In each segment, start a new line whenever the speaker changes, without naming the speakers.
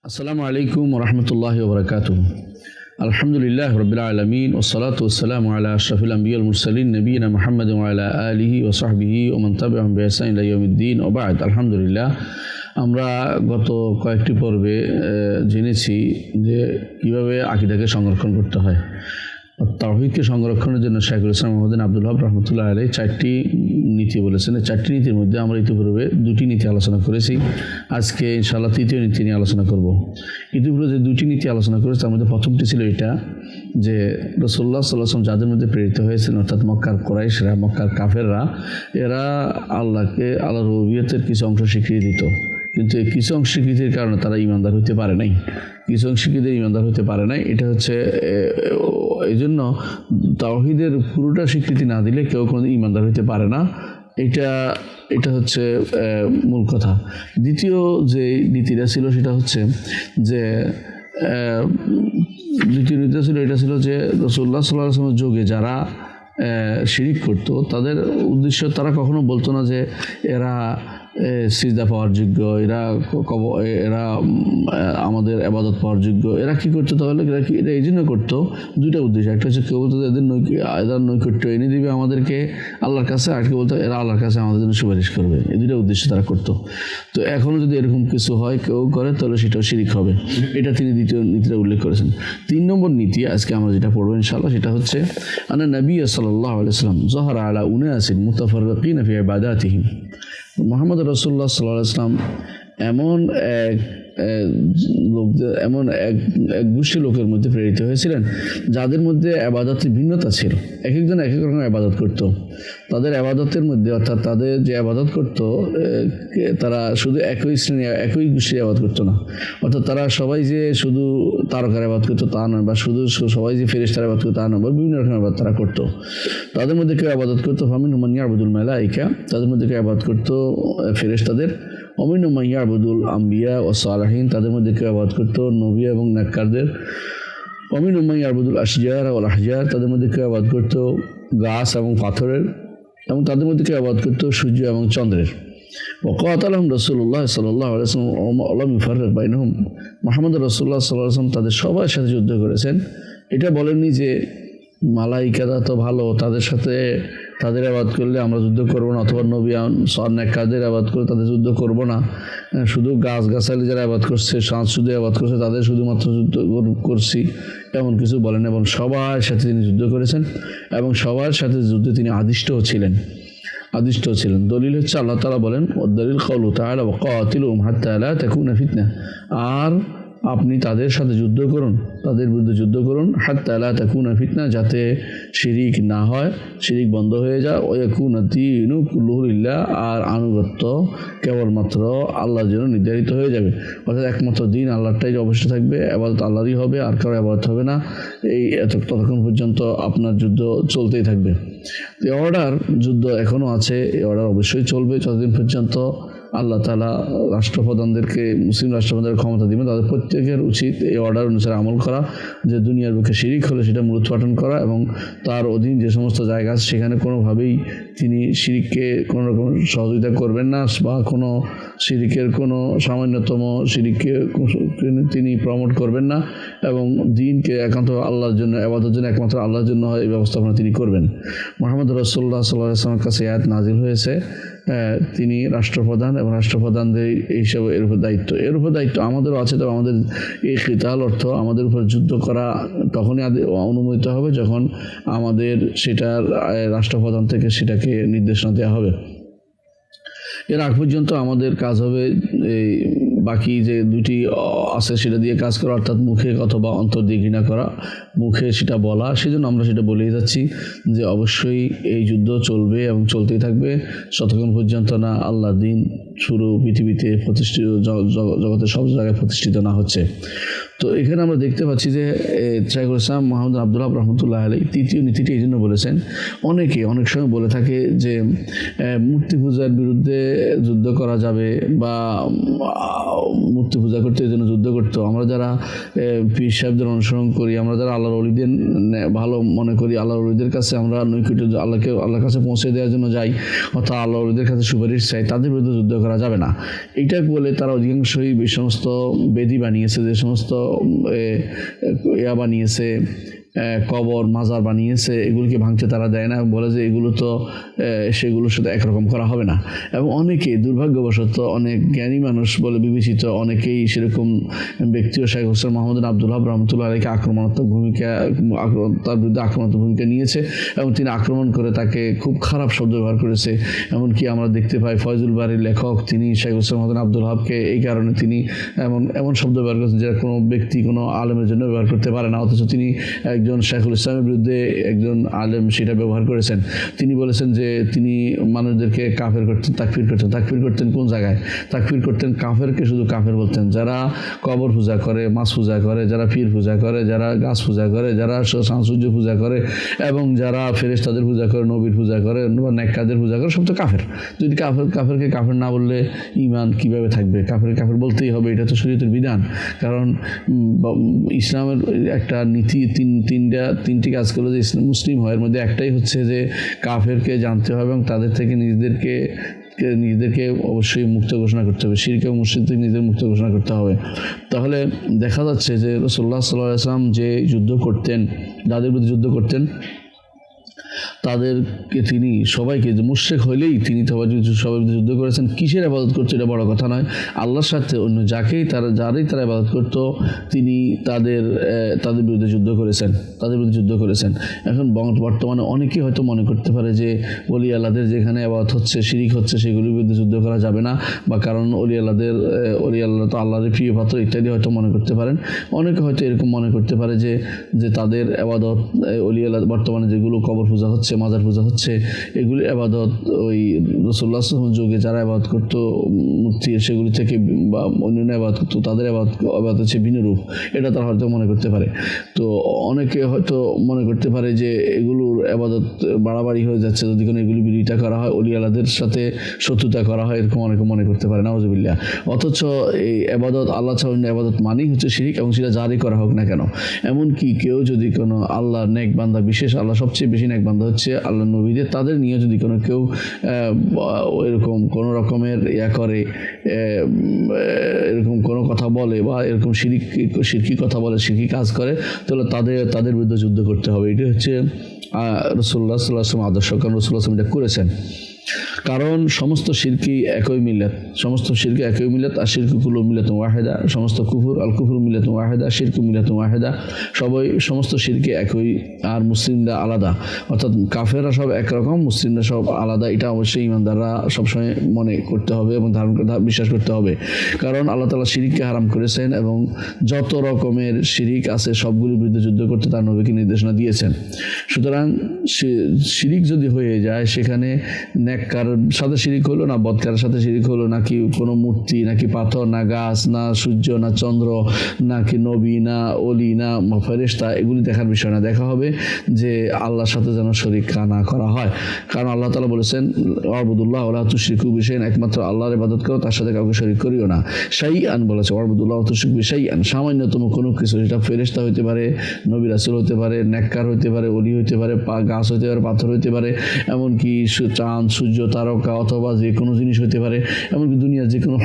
আসসালামু আলাইকুম ওরহমতুল্লাহি ওবরাকাতুহু। আলহামদুলিল্লাহ রাব্বিল আলামিন ওয়াসসালাতু ওয়াসসালামু আলা আশরাফিল আমবিয়া ওয়াল মুরসালিন নবিয়িনা মুহাম্মাদিন ওয়া আলা আলিহি ওয়া সাহবিহি ওয়া মান তাবি'আহুম বিইহসান ইলা ইয়াউমিদ্দিন ওয়া বা'দ। আলহামদুলিল্লাহ, আমরা গত কয়েকটি পর্বে জেনেছি যে কীভাবে আকীদাকে সংরক্ষণ করতে হয়। তাওহীদকে সংরক্ষণের জন্য শাইখুল ইসলাম মুহাম্মদ আব্দুল ওয়াহাব রাহমাতুল্লাহ আলাইহি চারটি নীতি বলেছেন। এই চারটি নীতির মধ্যে আমরা ইতিপূর্বে দুটি নীতি আলোচনা করেছি। আজকে ইনশাআল্লাহ তৃতীয় নীতি নিয়ে আলোচনা করব। ইতিপূর্বে যে দুটি নীতি আলোচনা করেছি তার মধ্যে প্রথমটি ছিল এটা যে রাসূলুল্লাহ সাল্লাল্লাহু আলাইহি ওয়াসাল্লাম যাদের মধ্যে প্রেরিত হয়েছেন, অর্থাৎ মক্কার কুরাইশরা, মক্কার কাফেররা, এরা আল্লাহর রুবুবিয়তের কিছু অংশ স্বীকৃতি দিত, কিন্তু এই কিছু অংশ স্বীকৃতির কারণে তারা ঈমানদার হতে পারে নাই। কিছু অংশ স্বীকৃতি ঈমানদার হতে পারে নাই। এটা হচ্ছে এই জন্য তাওহীদের পুরোটা স্বীকৃতি না দিলে কেউ কোনো ঈমানদার হতে পারে না। এটা হচ্ছে মূল কথা। দ্বিতীয় যে নীতিটা ছিল সেটা হচ্ছে যে দ্বিতীয় নীতিটা ছিল এটা ছিল যে রাসূলুল্লাহ সাল্লাল্লাহু আলাইহি ওয়াসাল্লামের যুগে যারা শিরিক করত, তাদের উদ্দেশ্য তারা কখনো বলতো না যে এরা সিজদা পাওয়ার যোগ্য, এরা আমাদের ইবাদত পাওয়ার যোগ্য। এরা কি করতো তাহলে? এটা এই জন্য করতো দুইটা উদ্দেশ্য। একটা হচ্ছে কেউ বলতো এদের নৈকট্য এনে দিবে আমাদেরকে আল্লাহর কাছে, আর কেউ বলতো এরা আল্লাহর কাছে আমাদের জন্য সুপারিশ করবে। এই দুইটা উদ্দেশ্য তারা করতো। তো এখনও যদি এরকম কিছু হয়, কেউ করে, তাহলে সেটাও শিরিক হবে। এটা তিনি দ্বিতীয় নীতিটা উল্লেখ করেছেন। 3 নম্বর নীতি আজকে আমরা যেটা পড়বো ইনশাআল্লাহ, সেটা হচ্ছে আন্না নবী সাল্লাল্লাহু আলাইহি ওয়াসাল্লাম যাহারা আলা উনাসিন মুতাফাররিকিন ফি ইবাদাতিহিম। মুহাম্মদ রাসূলুল্লাহ সাল্লাল্লাহু আলাইহি ওয়াসাল্লাম এমন এক গোষ্ঠী লোকের মধ্যে প্রেরিত হয়েছিলেন যাদের মধ্যে ইবাদতের ভিন্নতা ছিল। এক একজন এক এক রকম ইবাদত করত। তাদের ইবাদতের মধ্যে, অর্থাৎ তাদের যে ইবাদত করত, তারা শুধু একই শ্রেণী একই গোষ্ঠীর ইবাদত করতো না। অর্থাৎ তারা সবাই যে শুধু তারকার ইবাদত করতো তা নয়, বা শুধু সবাই যে ফেরেশতার ইবাদত করতো তা নয়, বা বিভিন্ন রকমের ইবাদত তারা করতো। তাদের মধ্যে কেউ ইবাদত করতো ফামিনহুম মান ইয়াবুদুল মালাইকা, তাদের মধ্যে কেউ ইবাদত করতো ফেরেশতাদের। ওমিনহুম মান ইয়াবুদুল আম্বিয়া ওয়া সালিহিন, তাদের মধ্যে কেউ ইবাদত করতো নবী এবং নেককারদের। ওমিনহুম মান ইয়াবুদুল আশজার ওয়াল আহজার, তাদের মধ্যে কেউ ইবাদত করতো গাছ এবং পাথরের, এবং তাদের মধ্যে কেউ ইবাদত করতো সূর্য এবং চন্দ্রের। ওয়াকাতালাহুম রাসূলুল্লাহ সাল্লাল্লাহু আলাইহি ওয়াসাল্লাম ওয়া লাম ইউফাররিক বাইনহুম। মুহাম্মদ রাসূলুল্লাহ সাল্লাল্লাহু আলাইহি ওয়াসাল্লাম তাদের সবার সাথে যুদ্ধ করেছেন। এটা বলেননি যে মালাইকারা তো ভালো, তাদের সাথে তাদের ইবাদত করলে আমরা যুদ্ধ করবো না, অথবা নবী নেককারদের ইবাদত করে তাদের যুদ্ধ করব না। শুধু গাছগাছালি যারা ইবাদত করছে, শুধু ইবাদত করছে, তাদের শুধুমাত্র যুদ্ধ করছি, এমন কিছু বলেন। এবং সবার সাথে তিনি যুদ্ধ করেছেন, এবং সবার সাথে যুদ্ধে তিনি আদিষ্টও ছিলেন। দলিল হচ্ছে আল্লাহ তাআলা বলেন ওয়াদ-দালিল কাউলু তাআলা ওয়াকাতিলুহুম হাত্তা লা তাকুনা ফিতনা, আর আপনি তাদের সাথে যুদ্ধ করুন, তাদের বিরুদ্ধে যুদ্ধ করুন, হাত্তা লা তাকুনা ফিতনা, যাতে শিরিক না হয়, শিরিক বন্ধ হয়ে যায়। ওয়া ইয়াকুনা দীনু কুল্লুহু লিল্লাহ, আর আনুগত্য কেবলমাত্র আল্লাহর জন্য নির্ধারিত হয়ে যাবে। অর্থাৎ একমাত্র দিন আল্লাহটাই অবশ্যই থাকবে, ইবাদত আল্লাহরই হবে, আর কারো ইবাদত হবে না। ততক্ষণ পর্যন্ত আপনার যুদ্ধ চলতেই থাকবে। এই যুদ্ধ এখনও আছে, এই অর্ডার অবশ্যই চলবে যতদিন পর্যন্ত আল্লাহ তাআলা রাষ্ট্রপ্রধানদেরকে, মুসলিম রাষ্ট্রপ্রধানদের ক্ষমতা দিবেন। তাদের প্রত্যেকের উচিত এই অর্ডার অনুসারে আমল করা, যে দুনিয়ার বুকে শিরিক হলে সেটা মূলোৎপাটন করা, এবং তার অধীন যে সমস্ত জায়গা আছে সেখানে কোনোভাবেই তিনি শিরিককে কোনো রকম সহযোগিতা করবেন না, বা কোনো শিরিকের কোনো সামান্যতম শিরিককে তিনি প্রমোট করবেন না, এবং দিনকে একান্ত আল্লাহর জন্য, ইবাদতের জন্য একমাত্র আল্লাহর জন্য এই ব্যবস্থাপনা তিনি করবেন। মুহাম্মদ রাসূলুল্লাহ সাল্লাল্লাহু আলাইহি ওয়াসাল্লামের কাছে আয়াত নাজিল হয়েছে, তিনি রাষ্ট্রপ্রধান, এবং রাষ্ট্রপ্রধানদের এইসব এর উপর দায়িত্ব আমাদেরও আছে। তবে আমাদের এই কিতাল অর্থ আমাদের উপর যুদ্ধ করা তখনই অনুমোদিত হবে যখন আমাদের সেটার রাষ্ট্রপ্রধান থেকে সেটাকে নির্দেশনা দেওয়া হবে। এর আগ পর্যন্ত আমাদের কাজ হবে এই বাকি যে দুটি আছে সেটা দিয়ে কাজ করা, অর্থাৎ মুখে অথবা অন্তর দিয়ে ঘৃণা করা, মুখে সেটা বলা। সেজন্য আমরা সেটা বলেই যাচ্ছি যে অবশ্যই এই যুদ্ধ চলবে এবং চলতেই থাকবে যতক্ষণ পর্যন্ত না আল্লাহর দ্বীন পুরো পৃথিবীতে প্রতিষ্ঠিত, জগতের সব জায়গায় প্রতিষ্ঠিত না হচ্ছে। তো এখানে আমরা দেখতে পাচ্ছি যে শাইখুল ইসলাম মোহাম্মদ আব্দুল ওয়াহাব রহমতুল্লাহ আলাইহি তৃতীয় নীতিটি এই জন্য বলেছেন, অনেক সময় বলে থাকে যে মূর্তি পূজার বিরুদ্ধে যুদ্ধ করা যাবে বা মূর্তি পূজা করতে এই জন্য যুদ্ধ করতো। আমরা যারা পীর সাহেবদের অনুসরণ করি, আমরা যারা আল্লাহর ওলিদের ভালো মনে করি, আল্লাহর ওলিদের কাছে আমরা নৈকট্য আল্লাহর কাছে পৌঁছে দেওয়ার জন্য যাই, অর্থাৎ আল্লাহর ওলিদের কাছে সুপারিশ চাই, তাদের বিরুদ্ধে যুদ্ধ করা যাবে না। এইটা বলে তারা অধিকাংশই এই সমস্ত বেদি বানিয়েছে, যে সমস্ত বানিয়েছে, কবর মাজার বানিয়েছে, এগুলিকে ভাঙতে তারা দেয় না, বলে যে এগুলো তো সেগুলোর সাথে একরকম করা হবে না। এবং অনেকেই দুর্ভাগ্যবশত অনেক জ্ঞানী মানুষ বলে বিবেচিত অনেকেই সেরকম ব্যক্তিও শাইখ হোসেন মোহাম্মদ আব্দুল ওয়াহাব রহমতুল্লাহ আলাইহিকে তার বিরুদ্ধে আক্রমণাত্মক ভূমিকা নিয়েছে এবং তিনি আক্রমণ করে তাকে খুব খারাপ শব্দ ব্যবহার করেছে। এমনকি আমরা দেখতে পাই ফয়জুল বারীর লেখক তিনি শাইখ হোসেন মোহাম্মদ আব্দুল ওয়াহাবকে এই কারণে তিনি এমন শব্দ ব্যবহার করেছেন যেটা কোনো ব্যক্তি কোনো আলেমের জন্য ব্যবহার করতে পারে না, অথচ তিনি একজন শাইখুল ইসলামের বিরুদ্ধে একজন আলেম সেটা ব্যবহার করেছেন। তিনি বলেছেন যে তিনি মানুষদেরকে কাফের করতেন, তাকফির করতেন কোন জায়গায়? তাকফির করতেন কাফেরকে শুধু কাফের বলতেন, যারা কবর পূজা করে, মাছ পূজা করে, যারা পীর পূজা করে, যারা গাছ পূজা করে, যারা সূর্য পূজা করে এবং যারা ফেরেশতাদের পূজা করে, নবীর পূজা করে, নেককারদের পূজা করে, সব তো কাফের। যদি কাফেরকে কাফের না বললে ঈমান কিভাবে থাকবে? কাফের বলতেই হবে, এটা তো শরীয়তের বিধান। কারণ ইসলামের একটা নীতি তিনটি কাজ করলো যে ইসলাম মুসলিম হয়, এর মধ্যে একটাই হচ্ছে যে কাফেরকে জানতে হবে এবং তাদের থেকে নিজেদেরকে অবশ্যই মুক্ত ঘোষণা করতে হবে, শিরক এবং মুশরিক থেকে নিজেদের মুক্ত ঘোষণা করতে হবে। তাহলে দেখা যাচ্ছে যে রাসূলুল্লাহ সাল্লাল্লাহু আলাইহি ওয়াসাল্লাম যে যুদ্ধ করতেন, যাদের বিরুদ্ধে যুদ্ধ করতেন, তাদেরকে তিনি সবাইকে, যে মুশরিক হইলেই তিনি সবাই যুদ্ধ করেছেন। কিসের ইবাদত করতো এটা বড় কথা নয়, আল্লাহর সাথে অন্য যারাই তারা ইবাদত করতো তিনি তাদের বিরুদ্ধে যুদ্ধ করেছেন। এখন বর্তমানে অনেকেই হয়তো মনে করতে পারে যে ওলি আল্লাহদের যেখানে ইবাদত হচ্ছে, শিরিক হচ্ছে, সেগুলির বিরুদ্ধে যুদ্ধ করা যাবে না, বা কারণ ওলি আল্লাহ তো আল্লাহর প্রিয় পাত্র ইত্যাদি হয়তো মনে করতে পারেন। অনেকে হয়তো এরকম মনে করতে পারে যে তাদের ইবাদত ওলি আল্লাহ বর্তমানে যেগুলো কবর পূজা হচ্ছে, মাজার পূজা হচ্ছে, এগুলি ইবাদত ওই রাসূলুল্লাহ সাল্লাল্লাহু আলাইহি ওয়াসাল্লাম যুগে যারা ইবাদত করতো মূর্তি, সেগুলি থেকে বা অন্যান্য ইবাদত করতো, তাদের ইবাদত হচ্ছে ভিন্ন রূপ, এটা তারা হয়তো মনে করতে পারে। তো অনেকে হয়তো মনে করতে পারে যে এগুলোর ইবাদত বাড়াবাড়ি হয়ে যাচ্ছে যদি কোনো এগুলি বিরোধিতা করা হয়, ওলি আল্লাহদের সাথে শত্রুতা করা হয়, এরকম অনেকে মনে করতে পারে, নাউজুবিল্লাহ। অথচ এই ইবাদত আল্লাহ ছাড়া অন্য ইবাদত মানেই হচ্ছে শিরক, এবং সেটা জারি করা হোক না কেন। এমনকি কেউ যদি কোনো আল্লাহর নেক বান্দা, বিশেষ আল্লাহ সবচেয়ে বেশি নেক বান্দা হচ্ছে আল্লাহ নবীদের, তাদের নিয়ে যদি কেউ এরকম কোনো রকমের করে, এরকম কোনো কথা বলে বা এরকম শিরকি কথা বলে, শিরকি কাজ করে, তাহলে তাদের বিরুদ্ধে যুদ্ধ করতে হবে। এটি হচ্ছে রাসূলুল্লাহ সাল্লাল্লাহু আলাইহি ওয়াসাল্লাম আদর্শ, কারণ রাসূলুল্লাহ সাল্লাল্লাহু আলাইহি ওয়াসাল্লাম এটা করেছেন। কারণ সমস্ত শিরকি একই মিল্লাত, আর শিরকুল মিল্লাতুন ওয়াহিদা, সমস্ত কুফর মিল্লাতুন ওয়াহিদা, শিরকু মিল্লাতুন ওয়াহিদা, সমস্ত শিরকি একই, আর মুসলিমরা আলাদা, অর্থাৎ কাফেররা সব একরকম, মুসলিমরা সব আলাদা। এটা অবশ্যই ইমানদাররা সবসময় মনে করতে হবে এবং বিশ্বাস করতে হবে। কারণ আল্লাহ তাআলা শিরককে হারাম করেছেন এবং যত রকমের শিরিক আছে সবগুলির বিরুদ্ধে যুদ্ধ করতে তার নবীকে নির্দেশনা দিয়েছেন। সুতরাং শিরিক যদি হয়ে যায়, সেখানে নেককার সাথে শিরিক হলো না বদকারের সাথে শিরিক হলো, নাকি কোনো মূর্তি, নাকি পাথর, না গাছ, না সূর্য, না চন্দ্র, নাকি নবী, না অলি, না ফেরেশতা, এগুলি দেখার বিষয় না। দেখা হবে যে আল্লাহর সাথে যেন শরীক না করা হয়। কারণ আল্লাহ তাআলা বলেছেন ওয়াবুদুল্লাহ ওয়া লা তুশরিকু বিহি শাইআন, একমাত্র আল্লাহর ইবাদত করো, তার সাথে কাউকে শরীক করিও না। শাইআন বলেছে, ওয়াবুদুল্লাহ ওয়া লা তুশরিকু বিহি শাইআন, সামান্যতম কোনো কিছু, সেটা ফেরেশতা হতে পারে, নবী রাসূল হতে পারে, নেককার হতে পারে, অলি হতে পারে, গাছ হতে পারে, পাথর হতে পারে, এমনকি চাঁদ, সূর্য, তারকা, অথবা যে কোনো জিনিস হতে পারে, এমনকি দুনিয়ার যে কোনো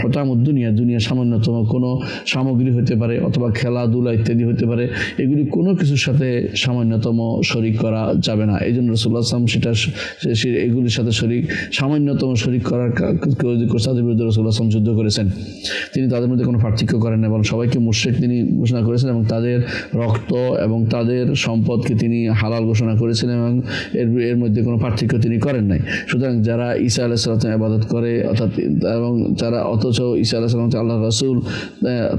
দুনিয়া সামান্যতম কোনো সামগ্রী হতে পারে, অথবা খেলাধুলা ইত্যাদি হতে পারে, এগুলি কোনো কিছুর সাথে সামান্যতম শরীক করা যাবে না। এই জন্য রাসূলুল্লাহ সাল্লাল্লাহু আলাইহি ওয়াসাল্লাম এগুলির সাথে সামান্যতম শরীক করার তাদের বিরুদ্ধে রাসূলুল্লাহ সাল্লাল্লাহু আলাইহি ওয়াসাল্লাম যুদ্ধ করেছেন। তিনি তাদের মধ্যে কোনো পার্থক্য করেন না, এবং সবাইকে মুশরিক তিনি ঘোষণা করেছেন, এবং তাদের রক্ত এবং তাদের সম্পদকে তিনি হালাল ঘোষণা করেছেন, এবং এর মধ্যে কোনো পার্থক্য তিনি করেন নাই। সুতরাং যারা ঈসা আলাইহিস সালামের ইবাদত করে অর্থাৎ এবং যারা অথচ ঈসা আলাইহিস সালাম আল্লাহ রাসূল,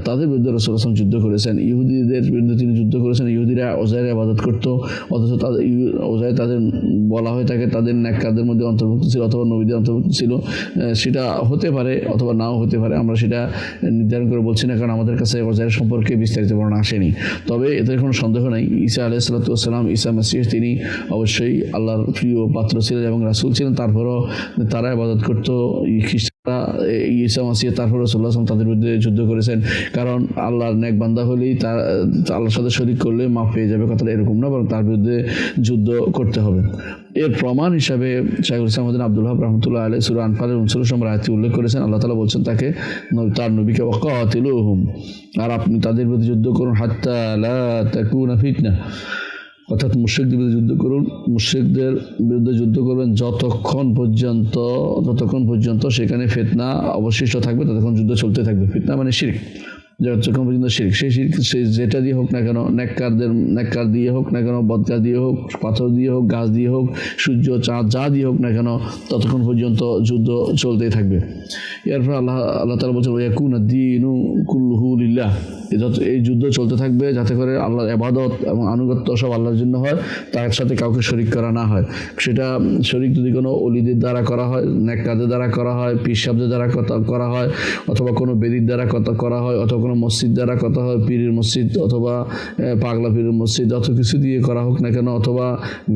তাদের বিরুদ্ধে রাসূল সাল্লাল্লাহু আলাইহি ওয়াসাল্লাম যুদ্ধ করেছেন। ইহুদিদের বিরুদ্ধে তিনি যুদ্ধ করেছেন। ইহুদিরা ওজাইরের ইবাদত করত, অথচ তাদের ওজাইর তাদের বলা হয়ে থাকে তাদের নেককারদের মধ্যে অন্তর্ভুক্ত ছিল অথবা নবীদের অন্তর্ভুক্ত ছিল। সেটা হতে পারে অথবা নাও হতে পারে, আমরা সেটা নির্ধারণ করে বলছি না, কারণ আমাদের কাছে ওজাইর সম্পর্কে বিস্তারিত বর্ণনা আসেনি। তবে এতে কোনো সন্দেহ নাই, ঈসা আলাইহিস সালাম ঈসা মাসীহ তিনি অবশ্যই আল্লাহর প্রিয় পাত্র ছিলেন এবং রাসূল ছিলেন। তারপরও তারা ইবাদত করত খ্রিস্টানরা ঈসা মাসীহ, তারপর রাসূলুল্লাহ সাল্লাল্লাহু আলাইহি ওয়াসাল্লাম তাদের বিরুদ্ধে যুদ্ধ করেছেন। কারণ আল্লাহর নেক বান্দা হলেই তার আল্লাহর সাথে শরীক করলে মাফ পেয়ে যাবে, কথাটা এরকম না, বরং তার বিরুদ্ধে যুদ্ধ করতে হবে। এর প্রমাণ হিসাবে শাইখুল ইসলাম আব্দুল ওয়াহাব রাহমাতুল্লাহ আলাইহি সূরা আনফালের 39 নম্বর আয়াতে উল্লেখ করেছেন, আল্লাহ তাআলা বলছেন তাকে, তার নবীকে, ওয়াকাতিলুহুম, আর আপনি তাদের বিরুদ্ধে যুদ্ধ করুন, হাত্তা লা তাকুনা ফিতনা, অর্থাৎ মুশরিকদের বিরুদ্ধে যুদ্ধ করুন। মুশরিকদের বিরুদ্ধে যুদ্ধ করবেন যতক্ষণ পর্যন্ত সেখানে ফিতনা অবশিষ্ট থাকবে, ততক্ষণ যুদ্ধ চলতে থাকবে। ফিতনা মানে শিরক, যতক্ষণ পর্যন্ত শিরক, সেই শিরক যেটা দিয়ে হোক না কেন, নেককার দিয়ে হোক না কেন, বদকার দিয়ে হোক, পাথর দিয়ে হোক, গাছ দিয়ে হোক, সূর্য চাঁদ যা দিয়ে হোক না কেন, ততক্ষণ পর্যন্ত যুদ্ধ চলতেই থাকবে। এরপর আল্লাহ তাআলা বলছেন, ওয়ায়াকুনা দ্বীনু কুল্লুহু লিল্লাহ, এই যুদ্ধ চলতে থাকবে যাতে করে আল্লাহর ইবাদত এবং আনুগত্য সব আল্লাহর জন্য হয়, তার সাথে কাউকে শরীক করা না হয়। সেটা শরীক যদি কোনো অলিদের দ্বারা করা হয়, নেককারদের দ্বারা করা হয়, পীর সাহেবদের দ্বারা করা হয়, অথবা কোনো বেদির দ্বারা করা হয়, অথবা কোনো মসজিদ দ্বারা কথা হয়, পীরের মসজিদ অথবা পাগলা পীরের মসজিদ, যত কিছু দিয়ে করা হোক না কেন, অথবা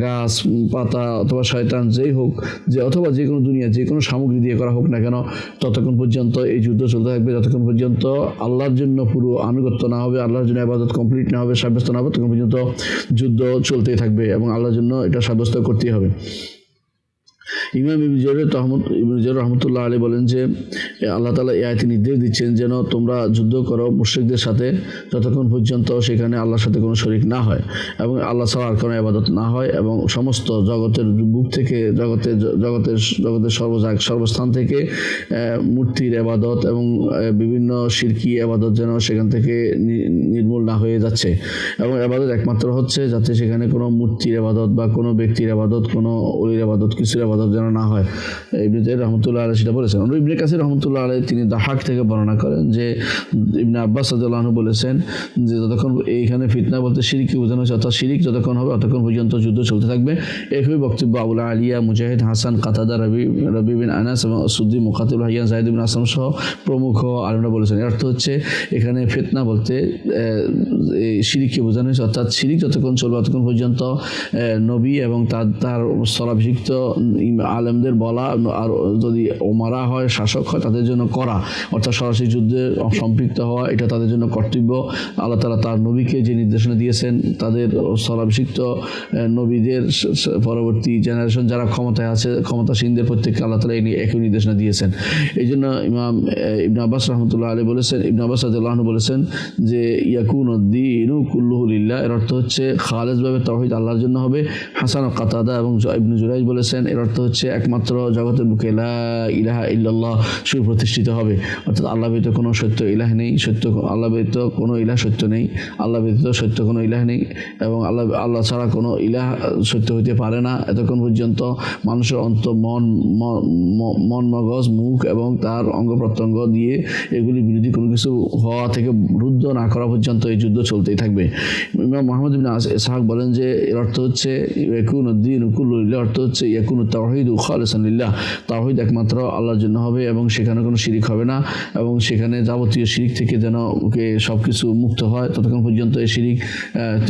গাছ পাতা অথবা শয়তান যেই হোক, অথবা যে কোনো দুনিয়া যে কোনো সামগ্রী দিয়ে করা হোক না কেন, ততক্ষণ পর্যন্ত এই যুদ্ধ চলতে থাকবে যতক্ষণ পর্যন্ত আল্লাহর জন্য পুরো আনুগত্য না হবে, আল্লাহর জন্য ইবাদত কমপ্লিট না হবে, সাব্যস্ত না হবে, ততক্ষণ পর্যন্ত যুদ্ধ চলতেই থাকবে এবং আল্লাহর জন্য এটা সাব্যস্ত করতেই হবে। ইমাম ইবনে জারীর রহমতুল্লাহ আলাইহি বলেন যে আল্লাহ তাআলা এই আয়াতে নির্দেশ দিচ্ছেন যেন তোমরা যুদ্ধ করো মুশরিকদের সাথে যতক্ষণ পর্যন্ত সেখানে আল্লাহর সাথে কোনো শরীক না হয় এবং আল্লাহ ছাড়া আর কোনো ইবাদত না হয়, এবং সমস্ত জগতের বুক থেকে জগতের সর্বস্থান থেকে মূর্তির ইবাদত এবং বিভিন্ন শিরকি ইবাদত যেন সেখান থেকে নির্মূল না হয়ে যাচ্ছে। এবং ইবাদত একমাত্র হচ্ছে যাতে সেখানে কোনো মূর্তির ইবাদত বা কোনো ব্যক্তির ইবাদত, কোনো ওলির ইবাদত, কিছুর ইবাদত যেন না হয়। ইবনে জারীর রহমতুল্লাহ আলাইহি সেটা বলেছেন। ইবনে কাসির রহমতুল্লাহ আলাইহি তিনি দাহাক থেকে বর্ণনা করেন যে ইবনে আব্বাস রাদিয়াল্লাহু আনহু বলেছেন যে যতক্ষণ এইখানে ফিতনা বলতে শিরকি বোঝানো হচ্ছে, অর্থাৎ শিরক যতক্ষণ হবে ততক্ষণ পর্যন্ত যুদ্ধ চলতে থাকবে। একই বক্তব্য আবুল আলিয়া, মুজাহিদ, হাসান, কাতাদা, রবি বিন আনাস এবং সুদ্দি, মুকাতিল, হাইয়ান, যায়েদ বিন আসলাম সহ প্রমুখ আলেমরা বলেছেন। এর অর্থ হচ্ছে এখানে ফিতনা বলতে শিরককে বোঝানো হয়েছে, অর্থাৎ শিরক যতক্ষণ চলবে ততক্ষণ পর্যন্ত নবী এবং তার স্থলাভিষিক্ত আলেমদের বলা, আর যদি ওমারা হয়, শাসক হয়, তাদের জন্য করা, অর্থাৎ সরাসরি যুদ্ধে সম্পৃক্ত হওয়া, এটা তাদের জন্য কর্তব্য। আল্লাহ তাআলা তার নবীকে যে নির্দেশনা দিয়েছেন, তাদের স্থলাভিষিক্ত নবীদের পরবর্তী জেনারেশন যারা ক্ষমতায় আছে, ক্ষমতাসীনদের প্রত্যেককে আল্লাহ তাআলা একই নির্দেশনা দিয়েছেন। এই জন্য ইমাম ইবনে আব্বাস রহমতুল্লাহ আলাইহি বলেছেন, ইবনে আব্বাস রাদিয়াল্লাহু আনহু বলেছেন যে ইয়াকুনুদ্দীনু কুল্লুহু লিল্লাহ, এর অর্থ হচ্ছে খালেসভাবে তাওহীদ আল্লাহর জন্য হবে। হাসান ও কাতাদা এবং ইবনে জুরাইজ বলেছেন এর অর্থ হচ্ছে একমাত্র জগতের বুকে লা ইলাহা ইল্লাল্লাহ সুপ্রতিষ্ঠিত হবে, অর্থাৎ আল্লাহ ব্যতীত কোনো সত্য ইলাহ নেই, আল্লাহ ব্যতীত কোনো ইলাহ সত্য নেই, আল্লাহ ব্যতীত সত্য কোনো ইলাহ নেই, এবং আল্লাহ ছাড়া কোনো ইলাহ সত্য হইতে পারে না। এতক্ষণ পর্যন্ত মানুষের মন মগজ, মুখ এবং তার অঙ্গ প্রত্যঙ্গ দিয়ে এগুলি বিরোধী কোনো কিছু হওয়া থেকে রুদ্ধ না করা পর্যন্ত এই যুদ্ধ চলতেই থাকবে। ইমাম মুহাম্মদ ইবনে ইসহাক বলেন যে এর অর্থ হচ্ছে ইয়াকুনুদ্দীনু কুল্লুহু লিল্লাহ, অর্থ হচ্ছে ইয়াকুনুত তাওহীদু খালিসান লিল্লাহ, তাওহীদ একমাত্র আল্লাহর জন্য হবে এবং সেখানে কোনো শিরিক হবে না, এবং সেখানে যাবতীয় শিরিক থেকে যেন সব কিছু মুক্ত হয়, ততক্ষণ পর্যন্ত এই শিরিক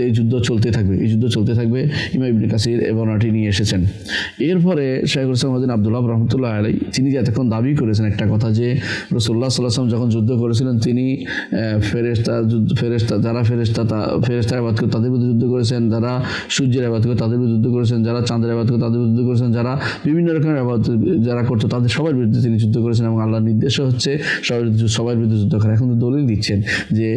এই যুদ্ধ চলতে থাকবে, এই যুদ্ধ চলতে থাকবে। ইমাম ইবনে কাসির এই বর্ণনাটি নিয়ে এসেছেন। এরপরে শাইখুল ইসলাম আব্দুল ওয়াহাব রাহমাতুল্লাহ আলাইহি তিনি যে এতক্ষণ দাবি করেছেন একটা কথা যে রাসূলুল্লাহ সাল্লাল্লাহু আলাইহি ওয়াসাল্লাম যখন যুদ্ধ করেছিলেন তিনি ফেরেশতা ইবাদত করে তাদের বিরুদ্ধে যুদ্ধ করেছেন, যারা সূর্যের ইবাদত করে তাদের বিরুদ্ধে যুদ্ধ করেছেন, যারা চাঁদের ইবাদত করে তাদের বিরুদ্ধে করেছেন, যারা বিভিন্ন রকমের ইবাদত যারা করতো তাদের সবার বিরুদ্ধে তিনি যুদ্ধ করেছেন, এবং আল্লাহর নির্দেশও হচ্ছে সবার বিরুদ্ধে যুদ্ধ করা। এখন তো দলিল দিচ্ছেন যে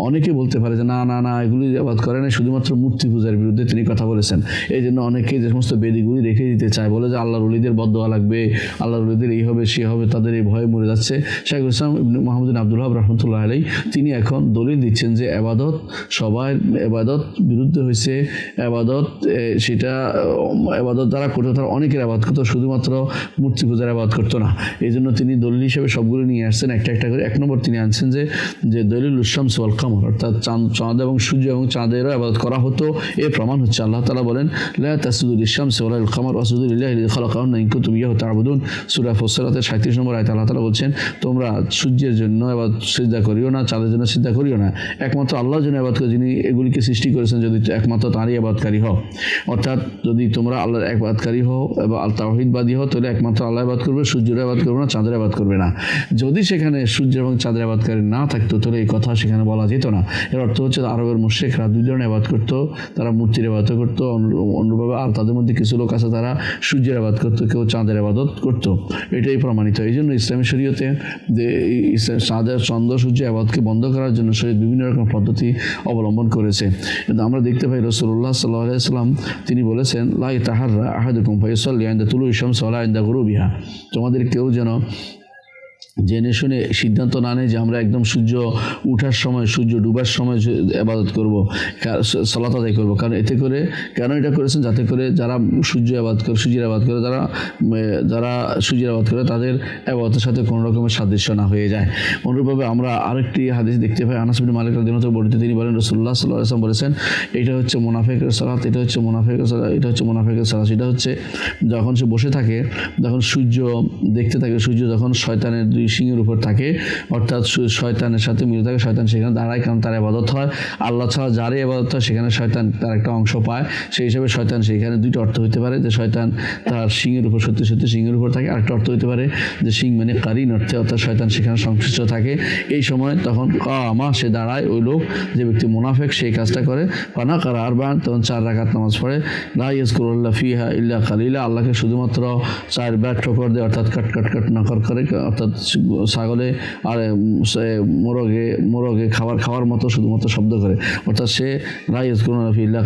অনেকে বলতে পারে যে না না না এগুলি ইবাদত করে না, শুধুমাত্র মূর্তি পূজার বিরুদ্ধে তিনি কথা বলেছেন। এই জন্য অনেকে যে সমস্ত বেদিগুলি রেখে দিতে চায়, বলে যে আল্লাহর ওলিদের বদদোয়া লাগবে, আল্লাহর ওলিদের এই হবে সে হবে, তাদের এই ভয়ে মরে যাচ্ছে। শাইখুল ইসলাম ইবনে মুহাম্মদ ইবনে আব্দুল ওয়াহাব রাহমাতুল্লাহ আলাইহি তিনি এখন দলিল দিচ্ছেন যে ইবাদত সবার ইবাদত বিরুদ্ধে হয়েছে, ইবাদত সেটা ইবাদত যারা করতো তারা অনেকের ইবাদত আবাদ করতো, শুধুমাত্র মূর্তি পূজার আবাদ করতো না। এই জন্য তিনি দলিল হিসেবে সবগুলো নিয়ে আসছেন একটা একটা করে। 1 নম্বর তিনি আনছেন যে দলিলুশ শামস ওয়াল কমর, অর্থাৎ চাঁদ এবং সূর্য এবং চাঁদেরও আবাদ করা হতো। এর প্রমাণ হচ্ছে আল্লাহ তাআলা বলেন লা তাসজুদু লিশ-শামসি ওয়া লিল কমর ওয়াসজুদু লিল্লাহি আল্লাযী খালাকাহুন্না ইন কুনতুম ইয়াহু তা'বুদুন। সূরা ফুসসিলাতের 37 নম্বর আয়াতে আল্লাহ তাআলা বলছেন, তোমরা সূর্যের জন্য সিজদা করিও না, চাঁদের জন্য সিজদা করিও না, একমাত্র আল্লাহর জন্য ইবাদত করো, যিনি এগুলিকে সৃষ্টি করেছেন, যদি একমাত্র তাঁরই ইবাদতকারী হও। অর্থাৎ যদি তোমরা আল্লাহর ইবাদতকারী হও এবং তাওহীদবাদী হও, তাহলে একমাত্র আল্লাহ ইবাদত করবে, সূর্যের ইবাদত করবে না, চাঁদের ইবাদত করবে না। যদি সেখানে সূর্য এবং চাঁদের ইবাদতকারী না থাকতো, তাহলে এই কথা সেখানে বলা যেত না। এর অর্থ হচ্ছে আরবের মুশরিকরা 2 ধরনের ইবাদত করতো, তারা মূর্তির ইবাদত করতো অনুরূপভাবে, আর তাদের মধ্যে কিছু লোক আছে তারা সূর্যের ইবাদত করতো, কেউ চাঁদের ইবাদত করতো। এটাই প্রমাণিত। এই জন্য ইসলামী শরীয়তে যে চাঁদের চন্দ্র সূর্য ইবাদতকে বন্ধ করার জন্য শরীয়ত বিভিন্ন রকম পদ্ধতি অবলম্বন করেছে। কিন্তু আমরা দেখতে পাই রাসূলুল্লাহ সাল্লাল্লাহু আলাইহি ওয়াসাল্লাম তিনি বলেছেন, লা ইয়াতাহাররা আহাদুকুম ফায়ুসাল্লি ইনদা তুলুই শামস ওয়া লা ইনদা গুরুবিহা। তোমাদের কেউ যেন জেনে শুনে সিদ্ধান্ত না নেয় যে আমরা একদম সূর্য উঠার সময়, সূর্য ডুবার সময় ইবাদত করব, সালাত আদায় করব। কারণ এতে করে, কেন এটা করেছেন, যাতে করে যারা সূর্যের ইবাদত করে, যারা সূর্যের ইবাদত করে তাদের ইবাদতের সাথে কোনো রকমের সাদৃশ্য না হয়ে যায়। অনুরূপভাবে আমরা আরেকটি হাদিস দেখতে পাই, আনাস বিন মালিক রাদিয়াল্লাহু আনহু বর্ণিত, তিনি বলেন রাসূলুল্লাহ সাল্লাল্লাহু আলাইহি ওয়াসাল্লাম বলেছেন, এটা হচ্ছে মুনাফিকের সালাত, এটা হচ্ছে মুনাফিকের সালাত, এটা হচ্ছে মুনাফিকের সালাত। সেটা হচ্ছে যখন সে বসে থাকে, যখন সূর্য দেখতে থাকে, সূর্য যখন শয়তানের 2 সিংহের উপর থাকে, অর্থাৎ শয়তানের সাথে মিলে থাকে, শয়তান সেখানে দাঁড়ায়, কারণ তার ইবাদত হয়। আল্লাহ ছাড়া যারই ইবাদত হয় সেখানে শয়তান তার একটা অংশ পায়। সেই হিসাবে শয়তান সেখানে 2টা অর্থ হতে পারে, যে শয়তান তার সিংহের উপর সত্যি সত্যি সিংহের উপর থাকে। আরেকটা অর্থ হতে পারে যে সিং মানে কারিন অর্থে, অর্থাৎ শয়তান সেখানে সংশ্লিষ্ট থাকে। এই সময় তখন কামা, সে দাঁড়ায়, ওই লোক যে ব্যক্তি মুনাফিক সেই কাজটা করে। ফানা কারা আরবান, তখন 4 রাকাত নামাজ পড়ে। লা ইয়াজকুরুল্লাহ ফিহা ইল্লা কালিলা, আল্লাহকে শুধুমাত্র 4 বার ঠোকর দেয়, অর্থাৎ কাট কাট কাট নকর করে, অর্থাৎ ছাগলে আর মোরগে খাওয়ার মতো শুধুমাত্র শব্দ করে, অর্থাৎ সে লা ইয়াজকুরুল্লাহ ফিহা,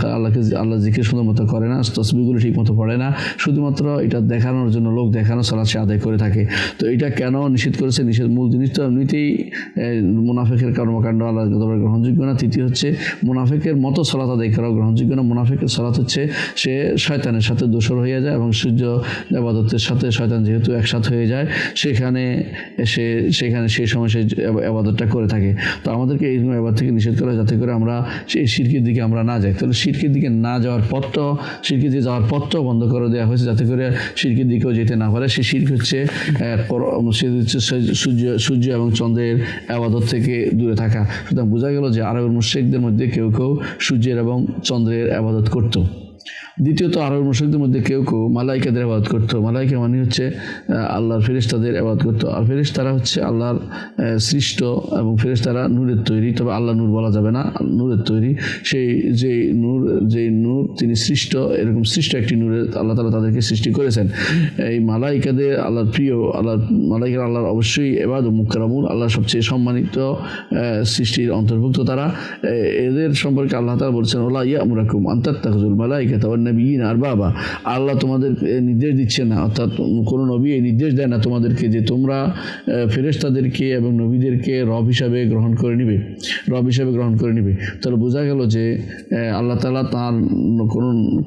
আল্লাহ জিকির শুধুমাত্র করে না, তসবিহগুলো ঠিক মতো পড়ে না, শুধুমাত্র এটা দেখানোর জন্য, লোক দেখানো সালাত সে আদায় করে থাকে। তো এটা কেন নিষেধ করেছে? মূল জিনিস তো এমনিতেই মুনাফিকের কর্মকাণ্ড আল্লাহ গ্রহণযোগ্য না। তৃতীয় হচ্ছে মুনাফিকের মতো সালাত আদায় করা গ্রহণযোগ্য না। মুনাফিকের সালাত হচ্ছে সে শয়তানের সাথে দোসর হয়ে যায়, এবং সূর্য ইবাদতের সাথে শয়তান যেহেতু একসাথে হয়ে যায়, সেখানে সেই সময় সে ইবাদতটা করে থাকে। তো আমাদেরকে এই ইবাদত থেকে নিষেধ করা, যাতে করে আমরা সেই শিরকের দিকে আমরা না যাই। তাহলে শিরকের দিকে না যাওয়ার পথটাও, শিরকের দিকে যাওয়ার পথটাও বন্ধ করে দেওয়া হয়েছে, যাতে করে শিরকের দিকেও যেতে না পারে। সেই শিরক হচ্ছে সূর্য এবং চন্দ্রের ইবাদত থেকে দূরে থাকা। সুতরাং বোঝা গেল যে আরবের মুশরিকদের মধ্যে কেউ কেউ সূর্যের এবং চন্দ্রের ইবাদত করত। দ্বিতীয়ত আরবের মুশরিকদের মধ্যে কেউ কেউ মালাইকাদের ইবাদত করতো। মালাইকা মানে হচ্ছে আল্লাহর ফেরেশতাদের ইবাদত করতো। আর ফেরেশতারা হচ্ছে আল্লাহর সৃষ্ট, এবং ফেরেশতারা নূরের তৈরি, তবে আল্লাহ নূর বলা যাবে না, নূরের তৈরি। সেই যে নূর তিনি সৃষ্ট, এরকম সৃষ্ট একটি নূরে আল্লাহ তাআলা তাদেরকে সৃষ্টি করেছেন। এই মালাইকাদের আল্লাহর প্রিয়, মালাইকারা আল্লাহর অবশ্যই ইবাদুল মুকরামুন, আল্লাহর সবচেয়ে সম্মানিত সৃষ্টির অন্তর্ভুক্ত তারা। এদের সম্পর্কে আল্লাহ তাআলা বলছেন, ওয়ালা ইয়ামুরাকুম আন তাত্তাখিযুল মালাইকাতা ওয়ান নাবিয়্যিন আরবাবা, আল্লাহ তোমাদের নির্দেশ দিচ্ছে না, অর্থাৎ কোনো নবী এই নির্দেশ দেয় না তোমাদেরকে যে তোমরা ফেরেশতাদেরকে এবং নবীদেরকে রব হিসাবে গ্রহণ করে নিবে। তাহলে বোঝা গেল যে আল্লাহ তাআলা তার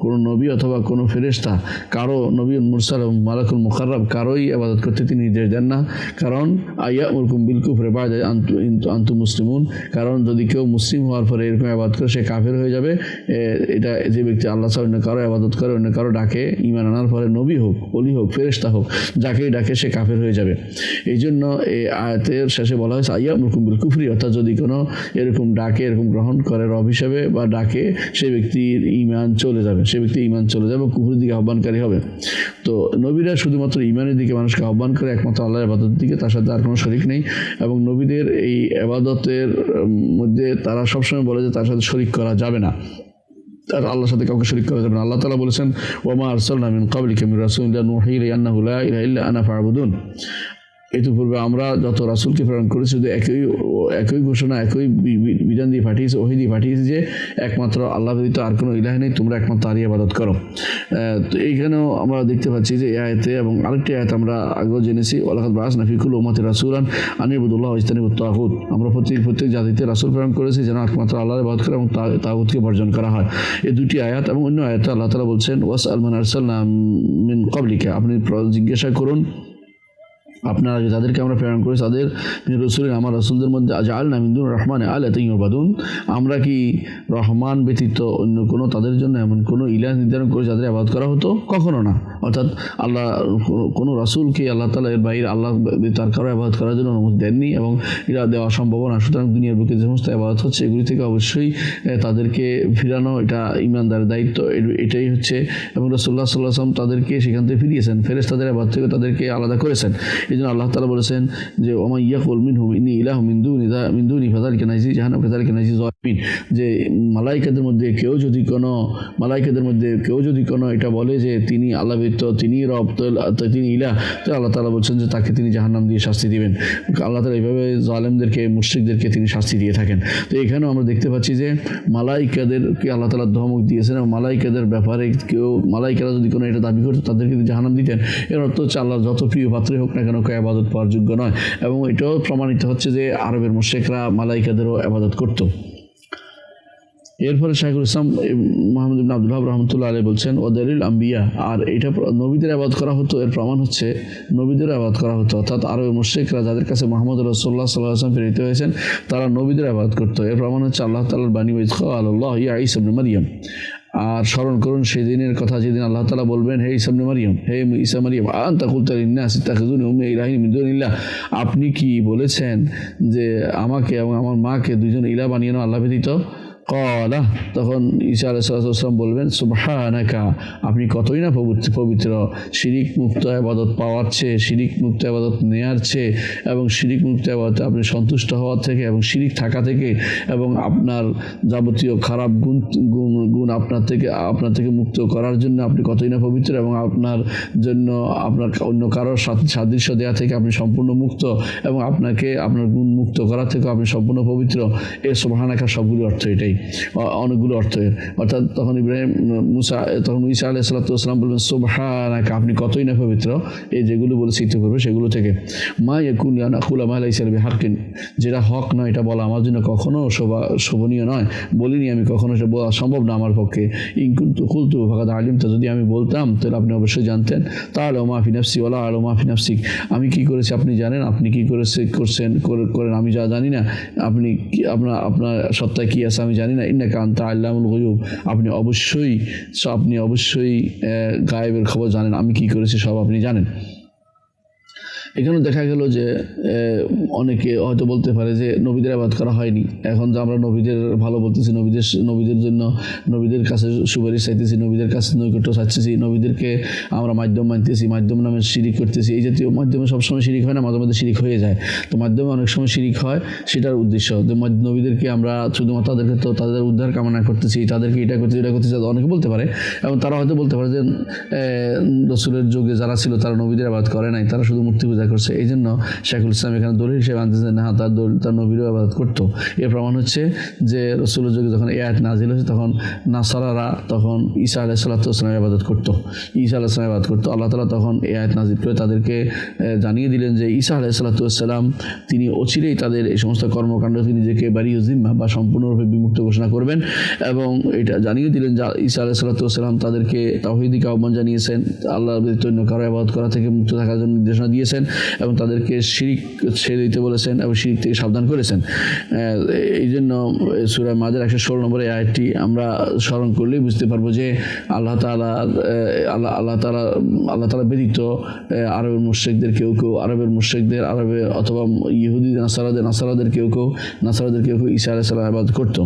কোনো নবী অথবা কোনো ফেরেশতা, কারো নবী মুরসাল এবং মালাকুল মুকাররব কারোই ইবাদত করতে তিনি নির্দেশ দেন না। কারণ আইয়ামুরকুম বিল কুফরি বা'দা আনতুম মুসলিমুন, কারণ যদি কেউ মুসলিম হওয়ার পরে এরকম ইবাদত করে সে কাফের হয়ে যাবে। এটা যে ব্যক্তি আল্লাহ ছাড়া অন্য কারো ইবাদত করে, অন্য কারো ডাকে, ঈমান আনার পরে নবী হোক, ওলি হোক, ফেরেশতা হোক, যাকেই ডাকে সে কাফের হয়ে যাবে। এই জন্য এই আয়াতের শেষে বলা হয়েছে আইয়ামুরকুম বিল কুফরি, অর্থাৎ যদি কোনো এরকম ডাকে, এরকম গ্রহণ করে রব হিসাবে বা ডাকে, সে ব্যক্তির ঈমান চলে যাবে, কুফরের দিকে আহ্বানকারী হবে। তো নবীরা শুধুমাত্র ঈমানের দিকে মানুষকে আহ্বান করে, একমাত্র আল্লাহর ইবাদতের দিকে, তার সাথে আর কোনো শরীক নেই। এবং নবীদের এই ইবাদতের মধ্যে তারা সবসময় বলে যে তার সাথে শরীক করা যাবে না, তার আল্লাহর সাথে কাউকে শরীক করা যাবে না। আল্লাহ তাআলা বলেছেন, ওয়া মা আরসালনা মিন ক্বাবলিকা মির রাসূলিন ইল্লা নূহি ইলাইহি আন্নাহু লা ইলাহা ইল্লা আনা ফা'বুদুন। ইতিপূর্বে আমরা যত রাসূলকে প্রেরণ করেছি শুধু একই ঘোষণা, একই বিধান দিয়ে পাঠিয়েছে, ওহী দিয়ে পাঠিয়েছে যে একমাত্র আল্লাহ ব্যতীত আর কোনো ইলাহ নেই, তোমরা একমাত্র তারই ইবাদত করো। তো এইখানেও আমরা দেখতে পাচ্ছি যে এই আয়াতে, এবং আরেকটি আয়াত আমরা আগেও জেনেছি, ওয়ালাকাদ বাআসনা ফি কুল্লি উম্মাতিন রাসূলান আন ইউবুদুল্লাহ ওয়া ইজতানিবুত তাগুত। আমরা প্রত্যেক জাতিতে রাসূল প্রেরণ করেছি যেন একমাত্র আল্লাহর ইবাদত করে এবং তাগুতকে বর্জন করা হয়। এই দুটি আয়াত এবং অন্য আয়াতে আল্লাহ তাআলা বলছেন ওয়াসআল মান আরসালনা মিন ক্বাবলিকা, আপনি জিজ্ঞাসা করুন আপনার আগে যাদেরকে আমরা প্রেরণ করেছি তাদের রসুলের, আমার রসুলদের মধ্যে আজআলনা মিন দুনির রহমানি আলাতান ইউবাদুন, আমরা কি রহমান ব্যতীত অন্য কোনো তাদের জন্য এমন কোনো ইলাহ নির্ধারণ করে যাদের ইবাদত করা হতো? কখনো না। অর্থাৎ আল্লাহ কোনো রাসূলকে আল্লাহ তাআলা এর বাইরে আল্লাহ তার কারো ইবাদত করার জন্য অনুমতি দেননি এবং এটা দেওয়া সম্ভব না। সুতরাং দুনিয়ার বুকে যে সমস্ত ইবাদত হচ্ছে এগুলি থেকে অবশ্যই তাদেরকে ফিরানো, এটা ঈমানদারের দায়িত্ব, এটাই হচ্ছে। এবং রাসূলুল্লাহ সাল্লাল্লাহু আলাইহি ওয়াসাল্লাম তাদেরকে সেখান থেকে ফিরিয়েছেন, ফেরেশতাদের ইবাদত থেকে তাদেরকে আলাদা করেছেন। এই জন্য আল্লাহ তাআলা বলেছেন যে ওমা ইয়াকুল মিনহু ইন্নী ইলাহু মিন দুনি ফাযালিকা নাজি জাহান্নাম ফাযালিকা নাজি যালিমিন, যে মালায়েকাদের মধ্যে কেউ যদি কোনো এটা বলে যে তিনি আল্লাহ ব্যতীত, তিনি রব, তিনি ইলাহ, তো আল্লাহ তাআলা বলছেন যে তাকে তিনি জাহান্নাম দিয়ে শাস্তি দিবেন। আল্লাহ তাআলা এইভাবে জালেমদেরকে, মুশরিকদেরকে তিনি শাস্তি দিয়ে থাকেন। তো এখানেও আমরা দেখতে পাচ্ছি যে মালায়েকাদেরকে আল্লাহ তাআলা ধমক দিয়েছেন এবং মালায়েকাদের ব্যাপারে মালায়েকারা যদি কোনো এটা দাবি করতো তাদেরকে জাহান্নাম দিতেন। এর অর্থ হচ্ছে আল্লাহর যত প্রিয় পাত্রই হোক না কেন কেউ ইবাদত পাওয়ার যোগ্য নয়। এবং এটাও প্রমাণিত হচ্ছে যে আরবের মুশরিকরা মালায়েকাদেরও ইবাদত করত। এরপরে শাইখুল ইসলাম মুহাম্মদ ইবনে আব্দুল ওয়াহাব রাহমাতুল্লাহ আলাইহি বলছেন ও দলিল আম্বিয়া, আর এটা নবীদের ইবাদত করা হতো, এর প্রমাণ হচ্ছে নবীদের ইবাদত করা হতো। অর্থাৎ আরবের মুশরিকরা যাদের কাছে মুহাম্মদ রাসূলুল্লাহ সাল্লাল্লাহু আলাইহি ওয়াসাল্লাম প্রেরিত হয়েছেন তারা নবীদের ইবাদত করত। এর প্রমাণ হচ্ছে আল্লাহ তাআলার বাণী ওয়াইজ ক্বালাল্লাহু ইয়া ঈসা ইবনে মারইয়াম। আর স্মরণ করুন সেদিনের কথা যেদিন আল্লাহ তাআলা বলবেন হে ঈসা ইবনে মারইয়াম, হে ঈসা মারইয়াম, আনতা কুলতা লিন-নাস ইত্তাখিযুনি উম্মি ইলাহাইন মিন দুনিল্লাহ, আপনি কি বলেছেন যে আমাকে এবং আমার মাকে দুইজন ইলাহ বানিয়ে নাও আল্লাহ ব্যতীত? ক্বালা, তখন ঈসা আলাইহিস সালাম বলবেন সুবহানাকা, আপনি কতই না পবিত্র, শিরিক মুক্ত ইবাদত পাওয়ার চেয়ে, শিরিক মুক্ত ইবাদত নেয়ার চেয়ে এবং শিরিক মুক্ত ইবাদতে আপনি সন্তুষ্ট হওয়ার থেকে এবং শিরিক থাকা থেকে এবং আপনার যাবতীয় খারাপ গুণ আপনার থেকে মুক্ত করার জন্য আপনি কতই না পবিত্র, এবং আপনার জন্য আপনার অন্য কারোর সাদৃশ্য দেওয়া থেকে আপনি সম্পূর্ণ মুক্ত, এবং আপনাকে আপনার গুণ মুক্ত করা থেকে আপনি সম্পূর্ণ পবিত্র। এর সুবহানাকা সবগুলি অর্থ এটাই, অনেকগুলো অর্থ। অর্থাৎ তখন ঈসা আলাইহিস সালাম বলবেন সুবহানাকা, আপনি কতই না পবিত্র, এই যেগুলো বলেছি ইতিপূর্বে সেগুলো থেকে। মা ইয়াকুনু আন আকুলা মা লাইসা বিহাক্কিন, যেটা হক নয় এটা বলা আমার জন্য কখনো শোভনীয় নয়, বলিনি আমি কখনো, সেটা বলা সম্ভব না আমার পক্ষে। ইন কুনতু কুলতু ফাকাদ আলিমতা, যদি আমি বলতাম তাহলে আপনি অবশ্যই জানতেন। তাআলা মা ফি নাফসি ওয়ালা আ'লামু মা ফি নাফসিক, আমি কি করেছি আপনি জানেন, আপনি কি করেন আমি যা জানি না, আপনি আপনার সত্তায় কি আছে আমি জানি না। ইন্নাকা আনতা আল্লামুল গুয়ুব, আপনি অবশ্যই গায়েবের খবর জানেন, আমি কি করেছি সব আপনি জানেন। এখানে দেখা গেল যে অনেকে হয়তো বলতে পারে যে নবীদের ইবাদত করা হয়নি, এখন যে আমরা নবীদের ভালো বলতেছি, নবীদের জন্য নবীদের কাছে সুপারিশ চাইতেছি, নবীদের কাছে নৈকট্য চাচ্ছি, নবীদেরকে আমরা মাধ্যম মানতেছি, মাধ্যম নামে শিরিক করতেছি। এই জাতীয় মাধ্যমে সবসময় শিরিক হয় না, মাঝে মাঝে শিরিক হয়ে যায়। তো মাধ্যমে অনেক সময় শিরিক হয়, সেটার উদ্দেশ্য যে নবীদেরকে আমরা শুধুমাত্র তাদের উদ্ধার কামনা করতেছি, তাদেরকে এটা করতেছি অনেকে বলতে পারে। এবং তারা হয়তো বলতে পারে যে রাসূলের যুগে যারা ছিল তারা নবীদের ইবাদত করে নাই, তারা শুধু মূর্তি পূজা করছে। এই জন্য শাইখুল ইসলাম এখানে দলিল হিসেবে আনতেছেন না, তার নবীরও ইবাদত করতো। এর প্রমাণ হচ্ছে যে রাসূলের যুগে যখন এই আয়াত নাজিল হয়েছে তখন নাসারারা তখন ঈসা আলাইহিস সালামের ইবাদত করতো, আল্লাহ তাআলা তখন এই আয়াত নাজিল করে তাদেরকে জানিয়ে দিলেন যে ঈসা আলাইহিস সালাম তিনি অচিরেই তাদের এই সমস্ত কর্মকাণ্ড থেকে নিজেকে বারিউ জিম্মা বা সম্পূর্ণরূপে বিমুক্ত ঘোষণা করবেন। এবং এটা জানিয়ে দিলেন যে ঈসা আলাইহিস সালাম তাদেরকে তাওহীদিকে আহ্বান জানিয়েছেন, আল্লাহ ব্যতীত অন্য কারো ইবাদত করা থেকে মুক্ত থাকার জন্য নির্দেশনা দিয়েছেন এবং তাদেরকে শিরিক ছেড়ে দিতে বলেছেন এবং শিরিক থেকে সাবধান করেছেন। এই জন্য সূরা মাদের 116 নম্বর এই আয়াতটি আমরা স্মরণ করলেই বুঝতে পারবো যে আল্লাহ তাআলা ব্যতীত আরবের মুশরিকদের কেউ আরবে অথবা ইহুদি নাসারাদের কেউ ঈসা আলাইহিস সালাম ইবাদত করত।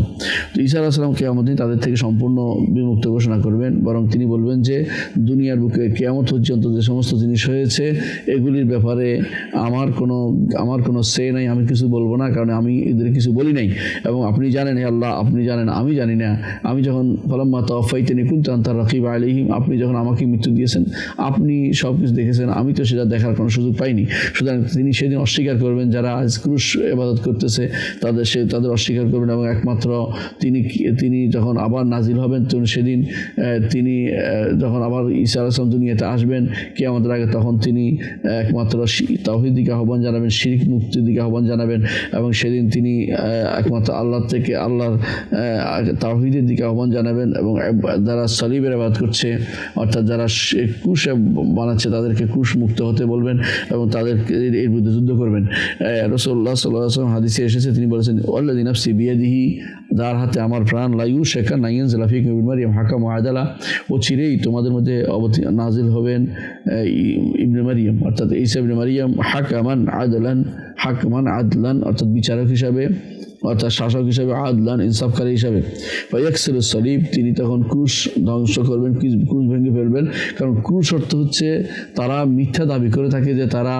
তো ঈসা আলাইহিস সালাম কিয়ামত দিন তাদের থেকে সম্পূর্ণ বিমুক্ত ঘোষণা করবেন, বরং তিনি বলবেন যে দুনিয়ার বুকে কিয়ামত পর্যন্ত যে সমস্ত জিনিস হয়েছে এগুলির ব্যাপারে ব্যাপারে আমার কোনো সে নাই, আমি কিছু বলবো না, কারণ আমি এদের কিছু বলি নাই, এবং আপনি জানেন হে আল্লাহ, আপনি জানেন আমি জানি না। আমি যখন ফালাম্মা তাওয়াফাইতানি কুনতা আনতা রাকিব আলাইহিম, আপনি যখন আমাকে মৃত্যু দিয়েছেন আপনি সব কিছু দেখেছেন, আমি তো সেটা দেখার কোনো সুযোগ পাইনি। সুতরাং তিনি সেদিন অস্বীকার করবেন, যারা আজ ক্রুশ ইবাদত করতেছে তাদের অস্বীকার করবেন, এবং একমাত্র তিনি যখন আবার নাজিল হবেন সেদিন তিনি যখন আবার ঈসা আলাইহিস সালাম দুনিয়াতে আসবেন কিয়ামতের আগে, তখন তিনি একমাত্র তাওহীদ দিকে আহ্বান জানাবেন, শিরক মুক্তির দিকে আহ্বান জানাবেন, এবং সেদিন তিনি একমাত্র আল্লাহ থেকে আল্লাহর তাওহীদের দিকে আহ্বান জানাবেন, এবং যারা সালিবের ইবাদত করছে অর্থাৎ যারা ক্রুশ বানাচ্ছে তাদেরকে ক্রুশ মুক্ত হতে বলবেন এবং তাদেরকে এর বিরুদ্ধে যুদ্ধ করবেন। রাসূলুল্লাহ সাল্লাল্লাহু আলাইহি ওয়াসাল্লাম হাদিসে এসেছে, তিনি বলেছেন ওয়াল্লাযী নাফসি বিয়াদিহি, যার হাতে আমার প্রাণ, লা ইউশাকা আন ইয়ানজিলা ফীকুম ইবনু মারইয়াম হাকাম ওয়া আদালা, ও চিরেই তোমাদের মধ্যে নাজিল হবেন ইবনে মারইয়াম অর্থাৎ ঈসা ইবনে মারইয়াম হাকমান আদলান অর্থাৎ বিচারক হিসাবে, অর্থাৎ শাসক হিসাবে, আদলান ইনসাফকারী হিসাবে। ফায়াকসিরুস সালিব, তিনি তখন ক্রুশ ধ্বংস করবেন, ক্রুশ ভেঙে ফেলবেন। কারণ ক্রুশ অর্থ হচ্ছে তারা মিথ্যা দাবি করে থাকে যে তারা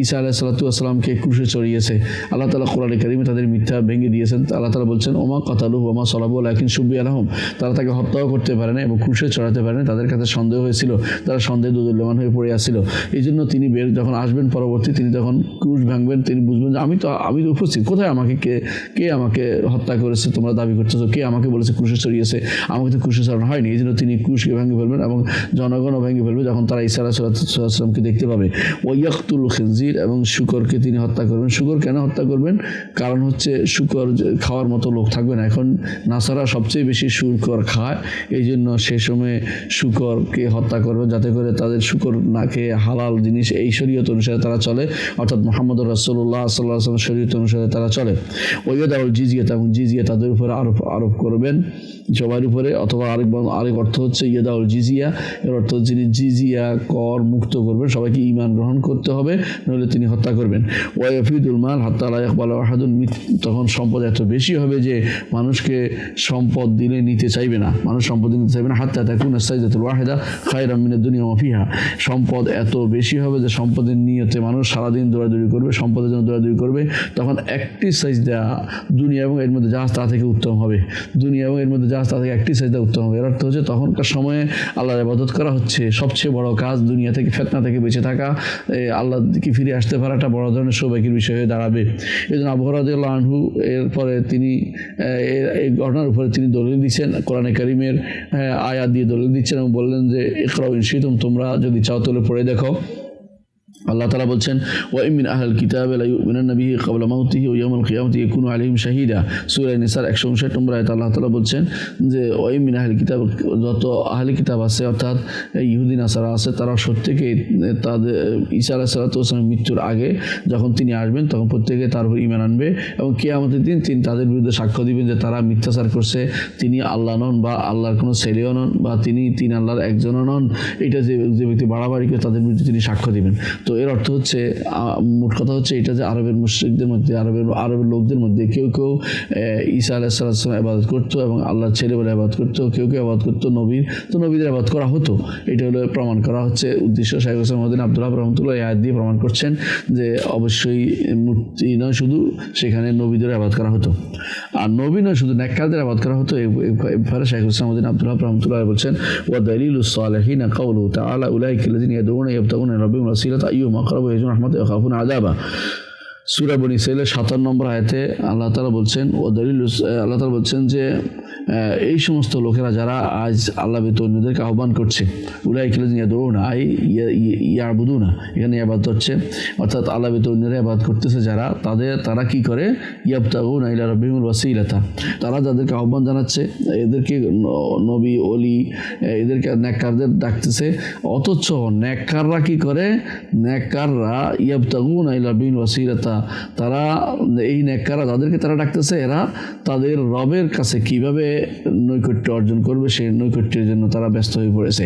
ঈসা আলাইহিস সালাতু ওয়াস সালামকে ক্রুশে চড়িয়েছে। আল্লাহ তাআলা কোরআনে কারীমে তাদের মিথ্যা ভেঙে দিয়েছেন। আল্লাহ তাআলা বলছেন ওমা কাতালুহু ওমা সালাবুহু লাকিন শুব্বিহা লাহুম, তারা তাকে হত্যাও করতে পারে না এবং ক্রুশে চড়াতে পারে না, তাদের কাছে সন্দেহ হয়েছিল, তারা সন্দেহে দোদুল্যমান হয়ে পড়ে আসছিল। এই জন্য তিনি যখন আসবেন পরবর্তী, তিনি তখন ক্রুশ ভাঙবেন, তিনি বুঝবেন যে আমি তো উপস্থিত, কোথায় আমাকে কে আমাকে হত্যা করেছে, তোমরা দাবি করতেছো, কে আমাকে বলেছে ক্রুশে চড়িয়েছে, আমাকে তো ক্রুশে চড়ানো হয়নি। এই জন্য তিনি ক্রুশকে ভেঙে ফেলবেন এবং জনগণও ভেঙে ফেলবে যখন তারা ঈসা আলাইহিস সালামকে দেখতে পাবে। ওয়াইয়াকতুল খিনজির, এবং শূকরকে তিনি হত্যা করবেন। শূকর কেন হত্যা করবেন? কারণ হচ্ছে শূকর খাওয়ার মতো লোক থাকবে না, এখন নাসারা সবচেয়ে বেশি শূকর খায়, এই জন্য সে সময় শূকরকে হত্যা করবেন যাতে করে তাদের শূকর না খেয়ে হালাল জিনিস এই শরীয়ত অনুসারে তারা চলে, অর্থাৎ মুহাম্মদ রাসূলুল্লাহ সাল্লাল্লাহু আলাইহি ওয়াসাল্লাম শরীয়ত অনুসারে তারা চলে। ওয়াইয়াদাউল জিজিয়া, এবং জিজিয়া তাদের উপরে আরোপ করবেন সবার উপরে, অথবা আরেক অর্থ হচ্ছে ইয়াদাউল জিজিয়া, এর অর্থ যিনি জিজিয়া কর মুক্ত করবেন, সবাইকে ঈমান গ্রহণ করতে হবে, নইলে তিনি হত্যা করবেন। ওয়াইফিদুল মাল হাত্তা লা ইয়াকবালু আহাদুন, তখন সম্পদ এত বেশি হবে যে মানুষকে সম্পদ দিলে নিতে চাইবে না, মানুষ সম্পদ নিতে চাইবে না। হাত্তা তাকুনা সাইদাতুল ওয়াহিদা খায়রাম মিনাদ দুনিয়া ওয়া ফিহা, সম্পদ এত বেশি হবে যে সম্পদের নিয়তে মানুষ সারাদিন দৌড়াদৌড়ি করবে, সম্পদের জন্য দৌড়াদৌড়ি করবে, তখন একটি সাজদা দুনিয়া এবং এর মধ্যে জাহাজ তা থেকে উত্তম হবে, দুনিয়া এবং এর মধ্যে জাহাজ তা থেকে একটি সাজদা উত্তম হবে। এর অর্থ হচ্ছে তখনকার সময়ে আল্লাহর ইবাদত করা হচ্ছে সবচেয়ে বড় কাজ, দুনিয়া থেকে ফিতনা থেকে বেঁচে থাকা, আল্লাহ কি ফিরে আসতে পারাটা বড় ধরনের সৌভাগ্যের বিষয় হয়ে দাঁড়াবে। এই জন্য আবু হুরায়রা রাদিয়াল্লাহু আনহু এরপরে তিনি এই ঘটনার উপরে তিনি দলিল দিচ্ছেন, কোরআনে কারীমের আয়াত দিয়ে দলিল দিচ্ছেন এবং বললেন যে ইকরাউ ইন শিতুম, তোমরা যদি চাও তাহলে পড়ে দেখো। আল্লাহ তাআলা বলছেন ওয়া মিন আহলিল কিতাবি লা ইউমিনুনা বিহি ক্বাবলা মাউতিহি ওয়া ইয়াউমাল কিয়ামাতি ইয়াকুনু আলাইহিম শাহীদা, সূরা নিসার 159 নম্বর আয়াতে আল্লাহ তাআলা বলছেন যে ওয়া মিন আহলিল কিতাব, যত আহলি কিতাব আছে অর্থাৎ ইহুদি নাসারা আছে, তারা প্রত্যেকেই তাদের ঈসা আলাইহিস সালাতু ওয়াস সালামের মৃত্যুর আগে যখন তিনি আসবেন তখন প্রত্যেকে তার উপর ঈমান আনবে এবং কিয়ামতের দিন তিনি তাদের বিরুদ্ধে সাক্ষ্য দিবেন যে তারা মিথ্যাচার করছে, তিনি আল্লাহ নন বা আল্লাহর কোনো ছেলেও নন বা তিনি আল্লাহর একজনও নন। এটা যে ব্যক্তি বাড়াবাড়ি করে তাদের বিরুদ্ধে তিনি সাক্ষ্য দিবেন। তো এর অর্থ হচ্ছে, মোট কথা হচ্ছে এটা যে আরবের মুশরিকদের মধ্যে, আরবের লোকদের মধ্যে কেউ ঈসা আলাইহিস সালাম ইবাদত করতো এবং আল্লাহর ছেলে বলে ইবাদত করতো, কেউ ইবাদত করতো নবীদের ইবাদত করা হতো। এটা হলো প্রমাণ করা হচ্ছে উদ্দেশ্য। শাইখ হোসেন মদিনী আব্দুল্লাহ রাহমাতুল্লাহ এই আয়াত দিয়ে প্রমাণ করছেন যে অবশ্যই মূর্তি নয়, শুধু সেখানে নবীদের ইবাদত করা হতো, আর নবী নয় শুধু নেককারদের ইবাদত করা হতো। এবারে শাইখ হোসেন মদিনী আব্দুল্লাহ রাহমাতুল্লাহ বলছেন ওয়া দালিলুস সালিহিনা কাউলুহু তাআলা উলাইকা আল্লাযিনা ইয়াদউনা ইয়াবতাগুনা ইলা রাব্বিহিম ওয়াসিলাতা আইয়ুহুম আকরাবু ইয়ারজুনা রাহমাতাহু ওয়া ইয়াখাফুনা আযাবা। সূরা বনী ইসরাঈলের 57 নম্বর আয়াতে আল্লাহ তাআলা বলছেন আল্লাহ তাআলা বলছেন যে এই সমস্ত লোকেরা যারা আজ আল্লাহ ব্যতীত অন্যদেরকে আহ্বান করছে, উলাইকা আল্লাযিনা ইয়াদউনা ইয়াবুদুনা, এখানে ইবাদত হচ্ছে অর্থাৎ আল্লাহ ব্যতীত অন্যরা ইবাদত করতেছে যারা, তারা কি করে ইয়াবতাগুনা ইলা রাব্বিহিম ওয়াসিলাতা, তারা যাদেরকে আহ্বান জানাচ্ছে এদেরকে নবী ওলি এদেরকে নেককারদের ডাকতেছে, অথচ নেককাররা কি করে, নেককাররা ইয়াবতাগুনা ইলা রাব্বিহিম ওয়াসিলাতা, তারা এই নেককাররা যাদেরকে তারা ডাকতেছে এরা তাদের রবের কাছে কিভাবে নৈকট্য অর্জন করবে সেই নৈকট্যের জন্য তারা ব্যস্ত হয়ে পড়েছে।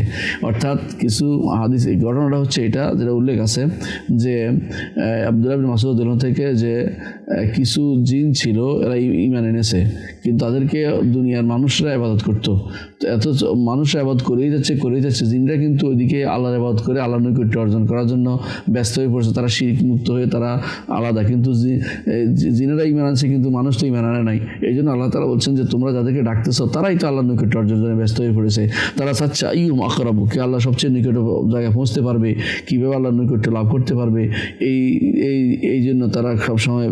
অর্থাৎ কিছু হাদিস, এই ঘটনাটা হচ্ছে এটা যেটা উল্লেখ আছে যে আব্দুল্লাহ ইবনে মাসউদ রাদিয়াল্লাহু থেকে যে কিছু জিন ছিল এরা ঈমান এনেছে, কিন্তু তাদেরকে দুনিয়ার মানুষরা ইবাদত করতো। এত মানুষরা ইবাদত করেই যাচ্ছে, জিনরা কিন্তু ওইদিকে আল্লাহর ইবাদত করে আল্লাহর নৈকট্য অর্জন করার জন্য ব্যস্ত হয়ে পড়ছে। তারা শিরক মুক্ত হয়ে তারা আলাদা, কিন্তু জিনেরা ঈমান আনছে কিন্তু মানুষ তো ঈমান আনে নাই। এই জন্য আল্লাহ তাআলা বলছেন যে তোমরা যাদেরকে ডাকতেছো তারাই তো আল্লাহর নৈকট্য অর্জনের জন্য ব্যস্ত হয়ে পড়েছে। তারা চাচ্ছে আইয়ুম আকরাবু, কে আল্লাহ সবচেয়ে নিকট জায়গায় পৌঁছতে পারবে, কীভাবে আল্লাহর নৈকট্য লাভ করতে পারবে, এই জন্য তারা সবসময়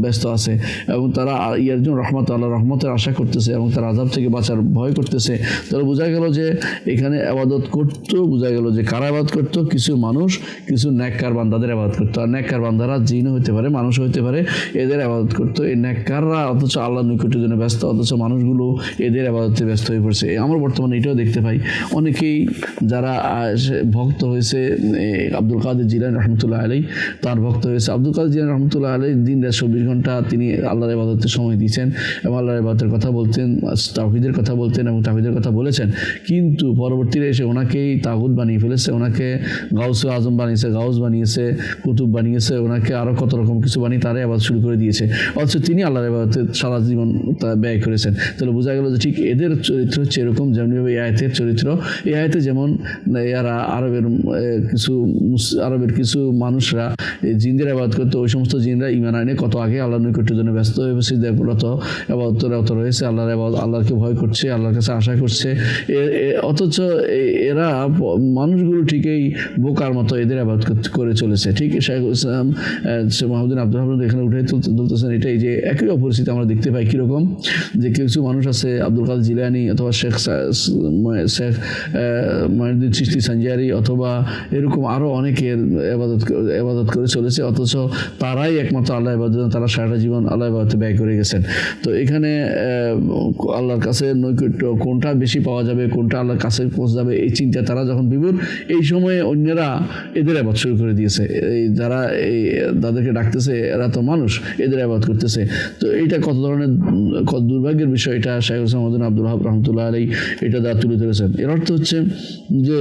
ব্যস্ত আছে। এবং তারা ইয়ার জন্য আল্লাহ রহমতের আশা করতেছে এবং তার আযাব থেকে বাঁচার ভয় করতেছে। তাহলে বোঝা গেল যে এখানে ইবাদত করতো, বোঝা গেল যে কারা ইবাদত করতো, কিছু মানুষ কিছু নেককার বান্দাদের ইবাদত করতো। আর নেককার বান্দারা জিনও হতে পারে, মানুষও হতে পারে, এদের ইবাদত করতো। এই নেককাররা অথচ আল্লাহর নৈকট্যের জন্য ব্যস্ত, অথচ মানুষগুলো এদের ইবাদতে ব্যস্ত হয়ে পড়ছে। আমরা বর্তমানে এটাও দেখতে পাই, অনেকেই যারা ভক্ত হয়েছে আব্দুল কাদের জিলানী রহমতুল্লাহ আলাইহি, তার ভক্ত হয়েছে আব্দুল কাদের জিলানী রহমতুল্লাহ আলাইহি, দিন রাত 24 ঘন্টা তিনি আল্লাহর ইবাদতে সময় দিয়েছেন এবং আল্লাহর ইবাদতের কথা বলতেন, তাওহীদের কথা বলতেন এবং তাওহীদের কথা বলেছেন। কিন্তু পরবর্তীতে এসে ওনাকেই তাগুত বানিয়ে ফেলেছে, ওনাকে গাউসে আজম বানিয়েছে, গাউস বানিয়েছে, কুতুব বানিয়েছে, ওনাকে আরও কত রকম কিছু বানিয়ে তারা ইবাদত শুরু করে দিয়েছে, অথচ তিনি আল্লাহর ইবাদতে সারা জীবন ব্যয় করেছেন। তাহলে বোঝা গেল যে ঠিক এদের চরিত্র হচ্ছে এরকম, যেমনভাবে এই আয়াতের চরিত্র, এই আয়াতে যেমন এরা আরবের কিছু মানুষরা জিনদের ইবাদত করতো, ওই সমস্ত জিনরা ঈমান আনে কত আগে আল্লাহর নৈকট্যের জন্য ব্যস্ত হয়ে সিজদারত ইবাদতরত রয়েছে, আল্লাহকে ভয় করছে, আল্লাহর কাছে আশা করছে। অথচ এরা মানুষগুলো ঠিকই বোকার মতো এদের ইবাদত করে চলেছে। ঠিক শাইখুল ইসলাম মাহমুদুদ্দিন আব্দুল হামিদ এখানে উঠে তুলতেছেন এটাই যে একই অপরিস্থিতি আমরা দেখতে পাই। কীরকম যে কিছু মানুষ আছে আব্দুল কাদের জিলানী অথবা শেখ মঈনুদ্দিন চিশতি সঞ্জারি অথবা এরকম আরও অনেকের ইবাদত করে চলেছে, অথচ তারাই একমাত্র আল্লাহ ইবাদত, তারা সারাটা জীবন আল্লাহ ইবাদতে ব্যয় করে গেছেন। তো এখানে আল্লাহর কাছে নৈকট্য কোনটা বেশি পাওয়া যাবে, কোনটা আল্লাহর কাছে পৌঁছে যাবে, এই চিন্তা তারা যখন বিভোর, এই সময়ে অন্যরা এদের ইবাদত শুরু করে দিয়েছে। যারা তাদেরকে ডাকতেছে এরা তো মানুষ, এদের ইবাদত করতেছে। তো এইটা কত ধরনের কত দুর্ভাগ্যের বিষয়, এটা শাইখুল ইসলাম আব্দুল ওয়াহাব রাহমাতুল্লাহ আলাইহি এটা দ্বারা তুলে ধরেছেন। এর অর্থ হচ্ছে যে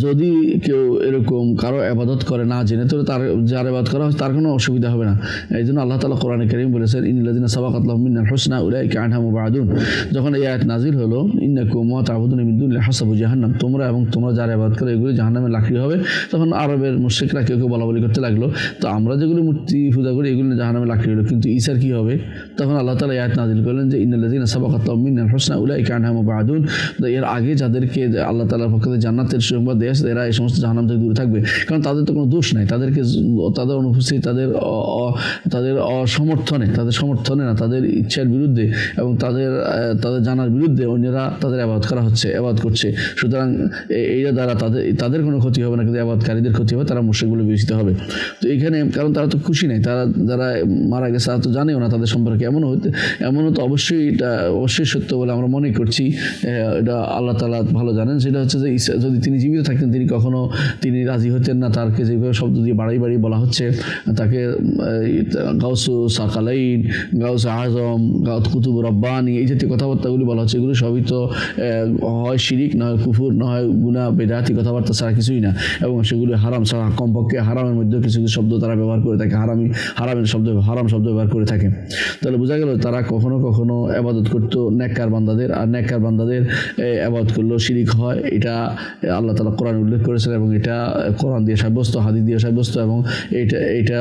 যদি কেউ এরকম কারো ইবাদত করে না জেনে, তাহলে তার যার ইবাদত করা হয় তার কোনো অসুবিধা হবে না। এই জন্য আল্লাহ তাআলা কোরআনে কারীম বলেছেন ইন্নাল্লাযিনা সাবাকাত লাহুম মিনাল হুসনা উলাইকা আনহা মুবাদুন। যখন এই আয়াত নাজিল হলো ইন্নাকুম ওয়া তা'বুদুনা মিন দুনিল্লাহি হাসাবু জাহান্নাম, তোমরা যার ইবাদত করে এগুলো জাহান্নামের লাকড়ি হবে। তখন আরবের মুশরিকরা কেউ বলা বলি করতে লাগলো, তো আমরা যেগুলো মূর্তি পূজা করি এগুলো জাহান্নামের লাকড়ি হলো, কিন্তু ঈসার কি হবে? তখন আল্লাহ তাআলা এই আয়াত নাজিল করলেন যে ইন্নাল্লাযিনা সাবাকাত লাহুম মিনাল হুসনা উলাইকা আনহা মুবাদুন। এর আগে যাদেরকে আল্লাহ তাআলার পক্ষ থেকে জান্নাতের সংবাদ দেয়া এরা এই সমস্ত জাহান্নাম থেকে দূরে থাকবে, কারণ তাদের তো কোনো দোষ নাই। তাদের অনুপস্থিতি, তাদের অসমর্থনে, তাদের সমর্থনে না, তাদের ইচ্ছার বিরুদ্ধে এবং তাদের জানার বিরুদ্ধে অন্যরা তাদের ইবাদত করছে। সুতরাং এইটা দ্বারা তাদের কোনো ক্ষতি হবে না, কিন্তু ইবাদতকারীদের ক্ষতি হবে, তারা মুশরিকগুলো বিবেচিত হবে। তো এখানে কারণ তারা তো খুশি নাই, তারা যারা মারা গেছে তারা তো জানেও না তাদের সম্পর্কে। এমনও তো অবশ্যই সত্য বলে আমরা মনে করছি, এটা আল্লাহ তাআলা ভালো জানেন। সেটা হচ্ছে যে যদি তিনি জীবিত থাকতেন তিনি রাজি হতেন না। তারকে যেভাবে শব্দ দিয়ে বাড়াই বলা হচ্ছে, তাকে গাউসু সাকালাইন, গাউস আজম, গাউস কুতুব রব্বানি, এই জাতীয় কথাবার্তাগুলি বলা হচ্ছে, এগুলো সবই তো হয় শিরিক, না হয় কুফুর, না হয় গুনাহ বেদাতি কথাবার্তা ছাড়া কিছুই না, এবং সেগুলো হারাম ছাড়া, কমপক্ষে হারামের মধ্যে কিছু কিছু শব্দ তারা ব্যবহার করে থাকে, হারাম শব্দ ব্যবহার করে থাকে। তাহলে বোঝা গেল তারা কখনো কখনো ইবাদত করতো নেককার বান্দাদের, আর নেককার বান্দাদের ইবাদত করলেও শিরিক হয়। এটা আল্লাহ তাআলা কোরআন উল্লেখ করেছেন এবং এটা কোরআন দিয়ে সাব্যস্ত, হাদিস দিয়ে সাব্যস্ত, এবং এইটা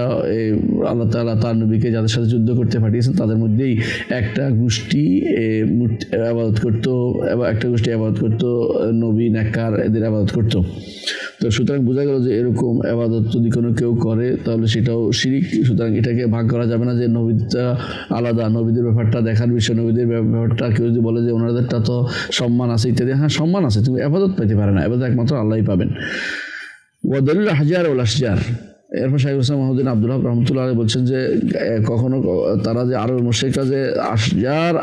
আল্লাহ তাআলা তার নবীকে যাদের সাথে যুদ্ধ করতে পাঠিয়েছেন তাদের মধ্যেই একটা গোষ্ঠী ইবাদত করতো, একটা গোষ্ঠী ইবাদত করতো নবী নেককার, এদের ইবাদত করতো। তো সুতরাং বোঝা গেল যে এরকম ইবাদত যদি কেউ করে তাহলে সেটাও শিরিক। সুতরাং এটাকে ভাগ করা যাবে না যে নবীটা আলাদা, নবীদের ব্যাপারটা দেখার বিষয়, নবীদের ব্যাপারটা কেউ যদি বলে যে ওনাদেরটা তো সম্মান আছে ইত্যাদি, হ্যাঁ সম্মান আছে, তুমি ইবাদত পেতে পারে না, ইবাদত একমাত্র আল্লাহই পাবেন। ওয়া দলিল হাজার ওয়াল আশজার, এরপর শাইখুল ইসলাম মাহমুদ্দিন আব্দুল্লাহ রহমতুল্লাহ আলাইহি বলছেন যে কখনো তারা যে আরবের মুশরিকরা যে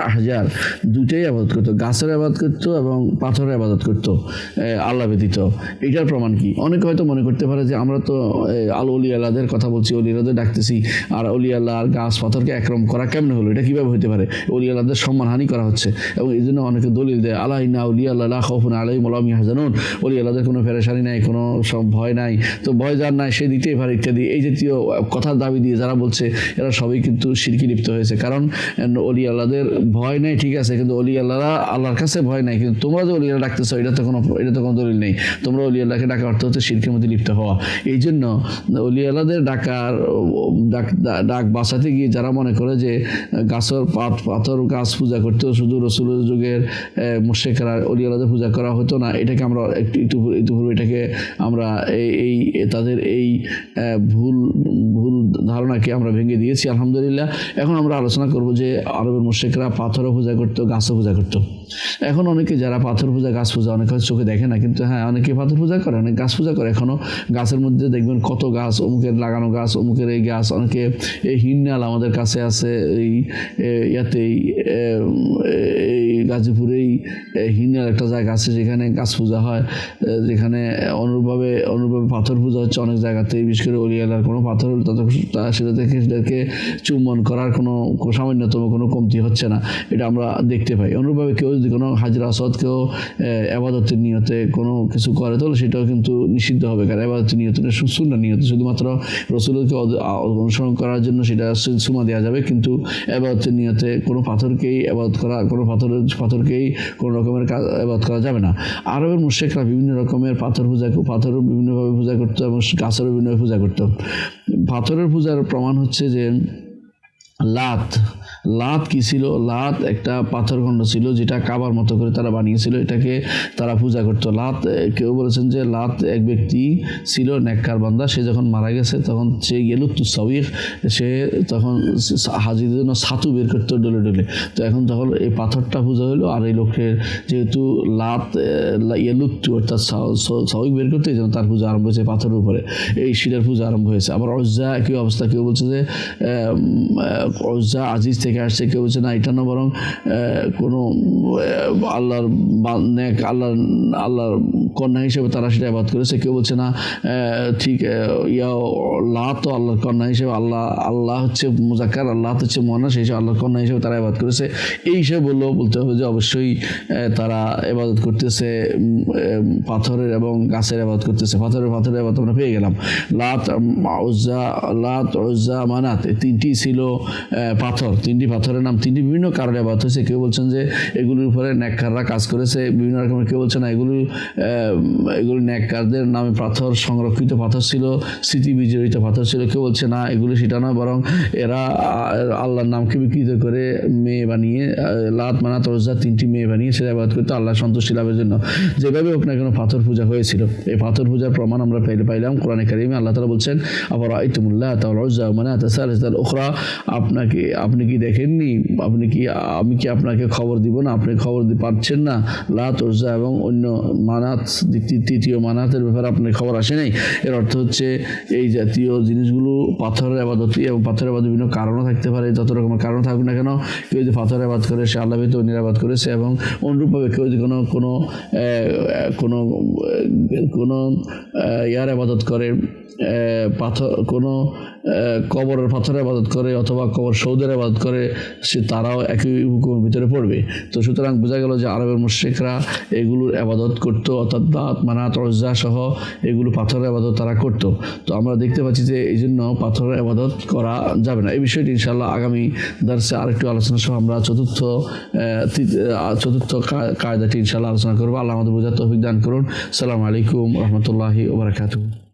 আহজার দুইটাই আবাদত করতো, গাছের আবাদত করতো এবং পাথরের আবাদত করতো আল্লাহ ব্যতীত। এটার প্রমাণ কি? অনেকে হয়তো মনে করতে পারে যে আমরা তো অলি আল্লাহদের কথা বলছি, অলি আল্লাহদের ডাকতেছি, আর অলি আল্লাহ আর গাছ পাথরকে একরম করা কেমনে হলো? এটা কীভাবে হতে পারে? অলি আল্লাহদের সম্মানহানি করা হচ্ছে। এবং এই জন্য অনেকে দলিল দেয় আল্লাহ ইন্না অলি আল্লাহ লা খাউফুন আলাইহিম ওয়া লা হুম ইয়াহজানুন, অলি আল্লাহদের কোনো পেরেশানি নাই, কোনো ভয় নাই, তো ভয় যার নাই সে দিতেই পারে ইত্যাদি। এই জাতীয় কথার দাবি দিয়ে যারা বলছে এরা সবই কিন্তু শিরকি লিপ্ত হয়েছে। কারণ অলি আল্লাহদের ভয় নেই ঠিক আছে, কিন্তু অলি আল্লাহরা আল্লাহর কাছে ভয় নাই, কিন্তু তোমরা যে অলি আল্লাহ ডাকতেছো এটা তো কোনো দলিল নেই। তোমরা অলি আল্লাহকে ডাকা অর্থ হচ্ছে শিরকের মধ্যে লিপ্ত হওয়া। এই জন্য অলি আল্লাহদের ডাক বাঁচাতে গিয়ে যারা মনে করে যে গাছের পাথর গাছ পূজা করতেও শুধু রসুলের যুগের মুশরিকরা অলি আল্লাহদের পূজা করা হতো না, এটাকে আমরা ইতিপূর্বে এটাকে আমরা এই তাদের এই ভুল ধারণাকে আমরা ভেঙে দিয়েছি আলহামদুলিল্লাহ। এখন আমরা আলোচনা করব যে আরবের মুশরিকরা পাথরও পূজা করতো, গাছও পূজা করতো। এখন অনেকে যারা পাথর পূজা গাছ পূজা অনেকে চোখে দেখে না, কিন্তু হ্যাঁ অনেকে পাথর পূজা করে, অনেক গাছ পূজা করে। এখনও গাছের মধ্যে দেখবেন কত গাছ, অমুকের লাগানো গাছ, অমুকের এই গাছ। অনেকে এই হিন্নাল আমাদের কাছে আছে, এই ইয়াতেই এই গাজীপুরেই হিন্নাল একটা জায়গা আছে যেখানে গাছ পূজা হয়, যেখানে অনুরূপভাবে পাথর পূজা হচ্ছে অনেক জায়গাতে। বিশেষ করে অলি আল্লাহর কোনো পাথর সেটা থেকে সেটাকে চুম্বন করার কোনো সামান্যতম কোনো কমতি হচ্ছে না, এটা আমরা দেখতে পাই। অনুরূপভাবে কেউ যদি কোনো হাজরা আসওয়াদ কেউ ইবাদতের নিয়তে কোনো কিছু করে তাহলে সেটাও কিন্তু নিষিদ্ধ হবে, কারণ ইবাদতের নিয়তে সুন্নাহ নিয়তে শুধুমাত্র রসুলকে অনুসরণ করার জন্য সেটা সুমা দেওয়া যাবে, কিন্তু ইবাদতের নিয়তে কোনো পাথরকেই ইবাদত করা, কোনো পাথরকেই কোনো রকমের ইবাদত করা যাবে না। আরবের মুশরিকরা বিভিন্ন রকমের পাথর বিভিন্নভাবে পূজা করতো এবং গাছেরও বিভিন্নভাবে পূজা করতো। পাথরের পূজার প্রমাণ হচ্ছে যে লাত কি ছিল? লাত একটা পাথরখণ্ড ছিল যেটা কাবার মতো করে তারা বানিয়েছিল, এটাকে তারা পূজা করতো। কেউ বলেছেন যে লাত এক ব্যক্তি ছিল নেককার বান্দা, সে যখন মারা গেছে তখন সে ইয়েলুত্তু সাউইক, সে তখন হাজিদের জন্য ছাতু বের করতো ডলে ডলে। তো এখন যখন এই পাথরটা পূজা হলো, আর এই লোকের যেহেতু ইয়েলুত্তু অর্থাৎ সাউইক বের করতে, এই জন্য তার পূজা আরম্ভ হয়েছে পাথরের উপরে, এই শিলার পূজা আরম্ভ হয়েছে। আবার উজ্জা একই অবস্থা, কেউ বলছে যে উজ্জা আজিজ থেকে আসছে, কেউ বলছে না এটা না, বরং কোনো আল্লাহর নেক আল্লাহর কন্যা হিসেবে তারা সেটা ইবাদত করেছে। কেউ বলছে না ঠিক লাত তো আল্লাহর কন্যা হিসেবে, আল্লাহ হচ্ছে মুজাক্কার, আল্লাহ হচ্ছে মুয়ান্নাস, সেই হিসেবে আল্লাহর কন্যা হিসেবে তারা ইবাদত করেছে। এই হিসেবে বলতে হবে যে অবশ্যই তারা ইবাদত করতেছে পাথরের এবং গাছের ইবাদত করতেছে। পাথরের ইবাদত আমরা পেয়ে গেলাম। লাত উজ্জা মানাত, তিনটি ছিল পাথর, তিনটি পাথরের নাম, তিনটি বিভিন্ন কারণে ইবাদত হয়েছে। কেউ বলছেন যে এগুলির উপরে নেককাররা কাজ করেছে বিভিন্ন রকমের, কেউ বলছেন না এগুলি নেককারদের নামে পাথর, সংরক্ষিত পাথর ছিল, স্মৃতি বিজড়িত পাথর ছিল। কেউ বলছে না এগুলি সেটা না, বরং এরা আল্লাহর নামকে বিকৃত করে মেয়ে বানিয়ে, লাত মানাত উজ্জা তিনটি মেয়ে বানিয়ে সেটা ইবাদত করতো আল্লাহ সন্তুষ্টি লাভের জন্য। যেভাবে হোক না কেন পাথর পূজা হয়েছিল। এই পাথর পূজার প্রমাণ আমরা পাইলাম কোরআনে কারিমে। আল্লাহ তাআলা বলছেন আফারাআইতুমুল লাত ওয়াল উজ্জা ওয়া মানাত সালিসাতাল উখরা, আপনি কি দেখেননি, আমি কি আপনাকে খবর দিব না? আপনি খবর পাচ্ছেন না? লাত উজ্জা এবং অন্য মানাত, তৃতীয় মানাতের ব্যাপারে আপনার খবর আসে নাই। এর অর্থ হচ্ছে এই জাতীয় জিনিসগুলো পাথরের ইবাদত, এবং পাথরের ইবাদত বিভিন্ন কারণও থাকতে পারে। যত রকমের কারণ থাকুক না কেন, কেউ যদি পাথরের ইবাদত করে সে আল্লাহ ব্যতীত অন্যের ইবাদত করেছে। এবং অনুরূপভাবে কেউ যদি কোনো ইয়ার ইবাদত করে, কোনো কবরের পাথরের ইবাদত করে অথবা কবর সৌদের ইবাদত করে, সে তারাও একই হুকুমের ভিতরে পড়বে। তো সুতরাং বোঝা গেল যে আরবের মুশরিকরা এগুলোর ইবাদত করতো, অর্থাৎ লাত মানাত উজ্জা সহ এগুলো পাথরের ইবাদত তারা করতো। তো আমরা দেখতে পাচ্ছি যে এই জন্য পাথরের ইবাদত করা যাবে না। এই বিষয়টি ইনশাআল্লাহ আগামী দার্সে আরেকটু আলোচনা সহ আমরা চতুর্থ কায়দাটি ইনশাআল্লাহ আলোচনা করবো। আল্লাহ আমাদের বোঝার তৌফিক দান করুন। আসসালামু আলাইকুম ওয়া রাহমাতুল্লাহি ওয়া বারাকাতুহু।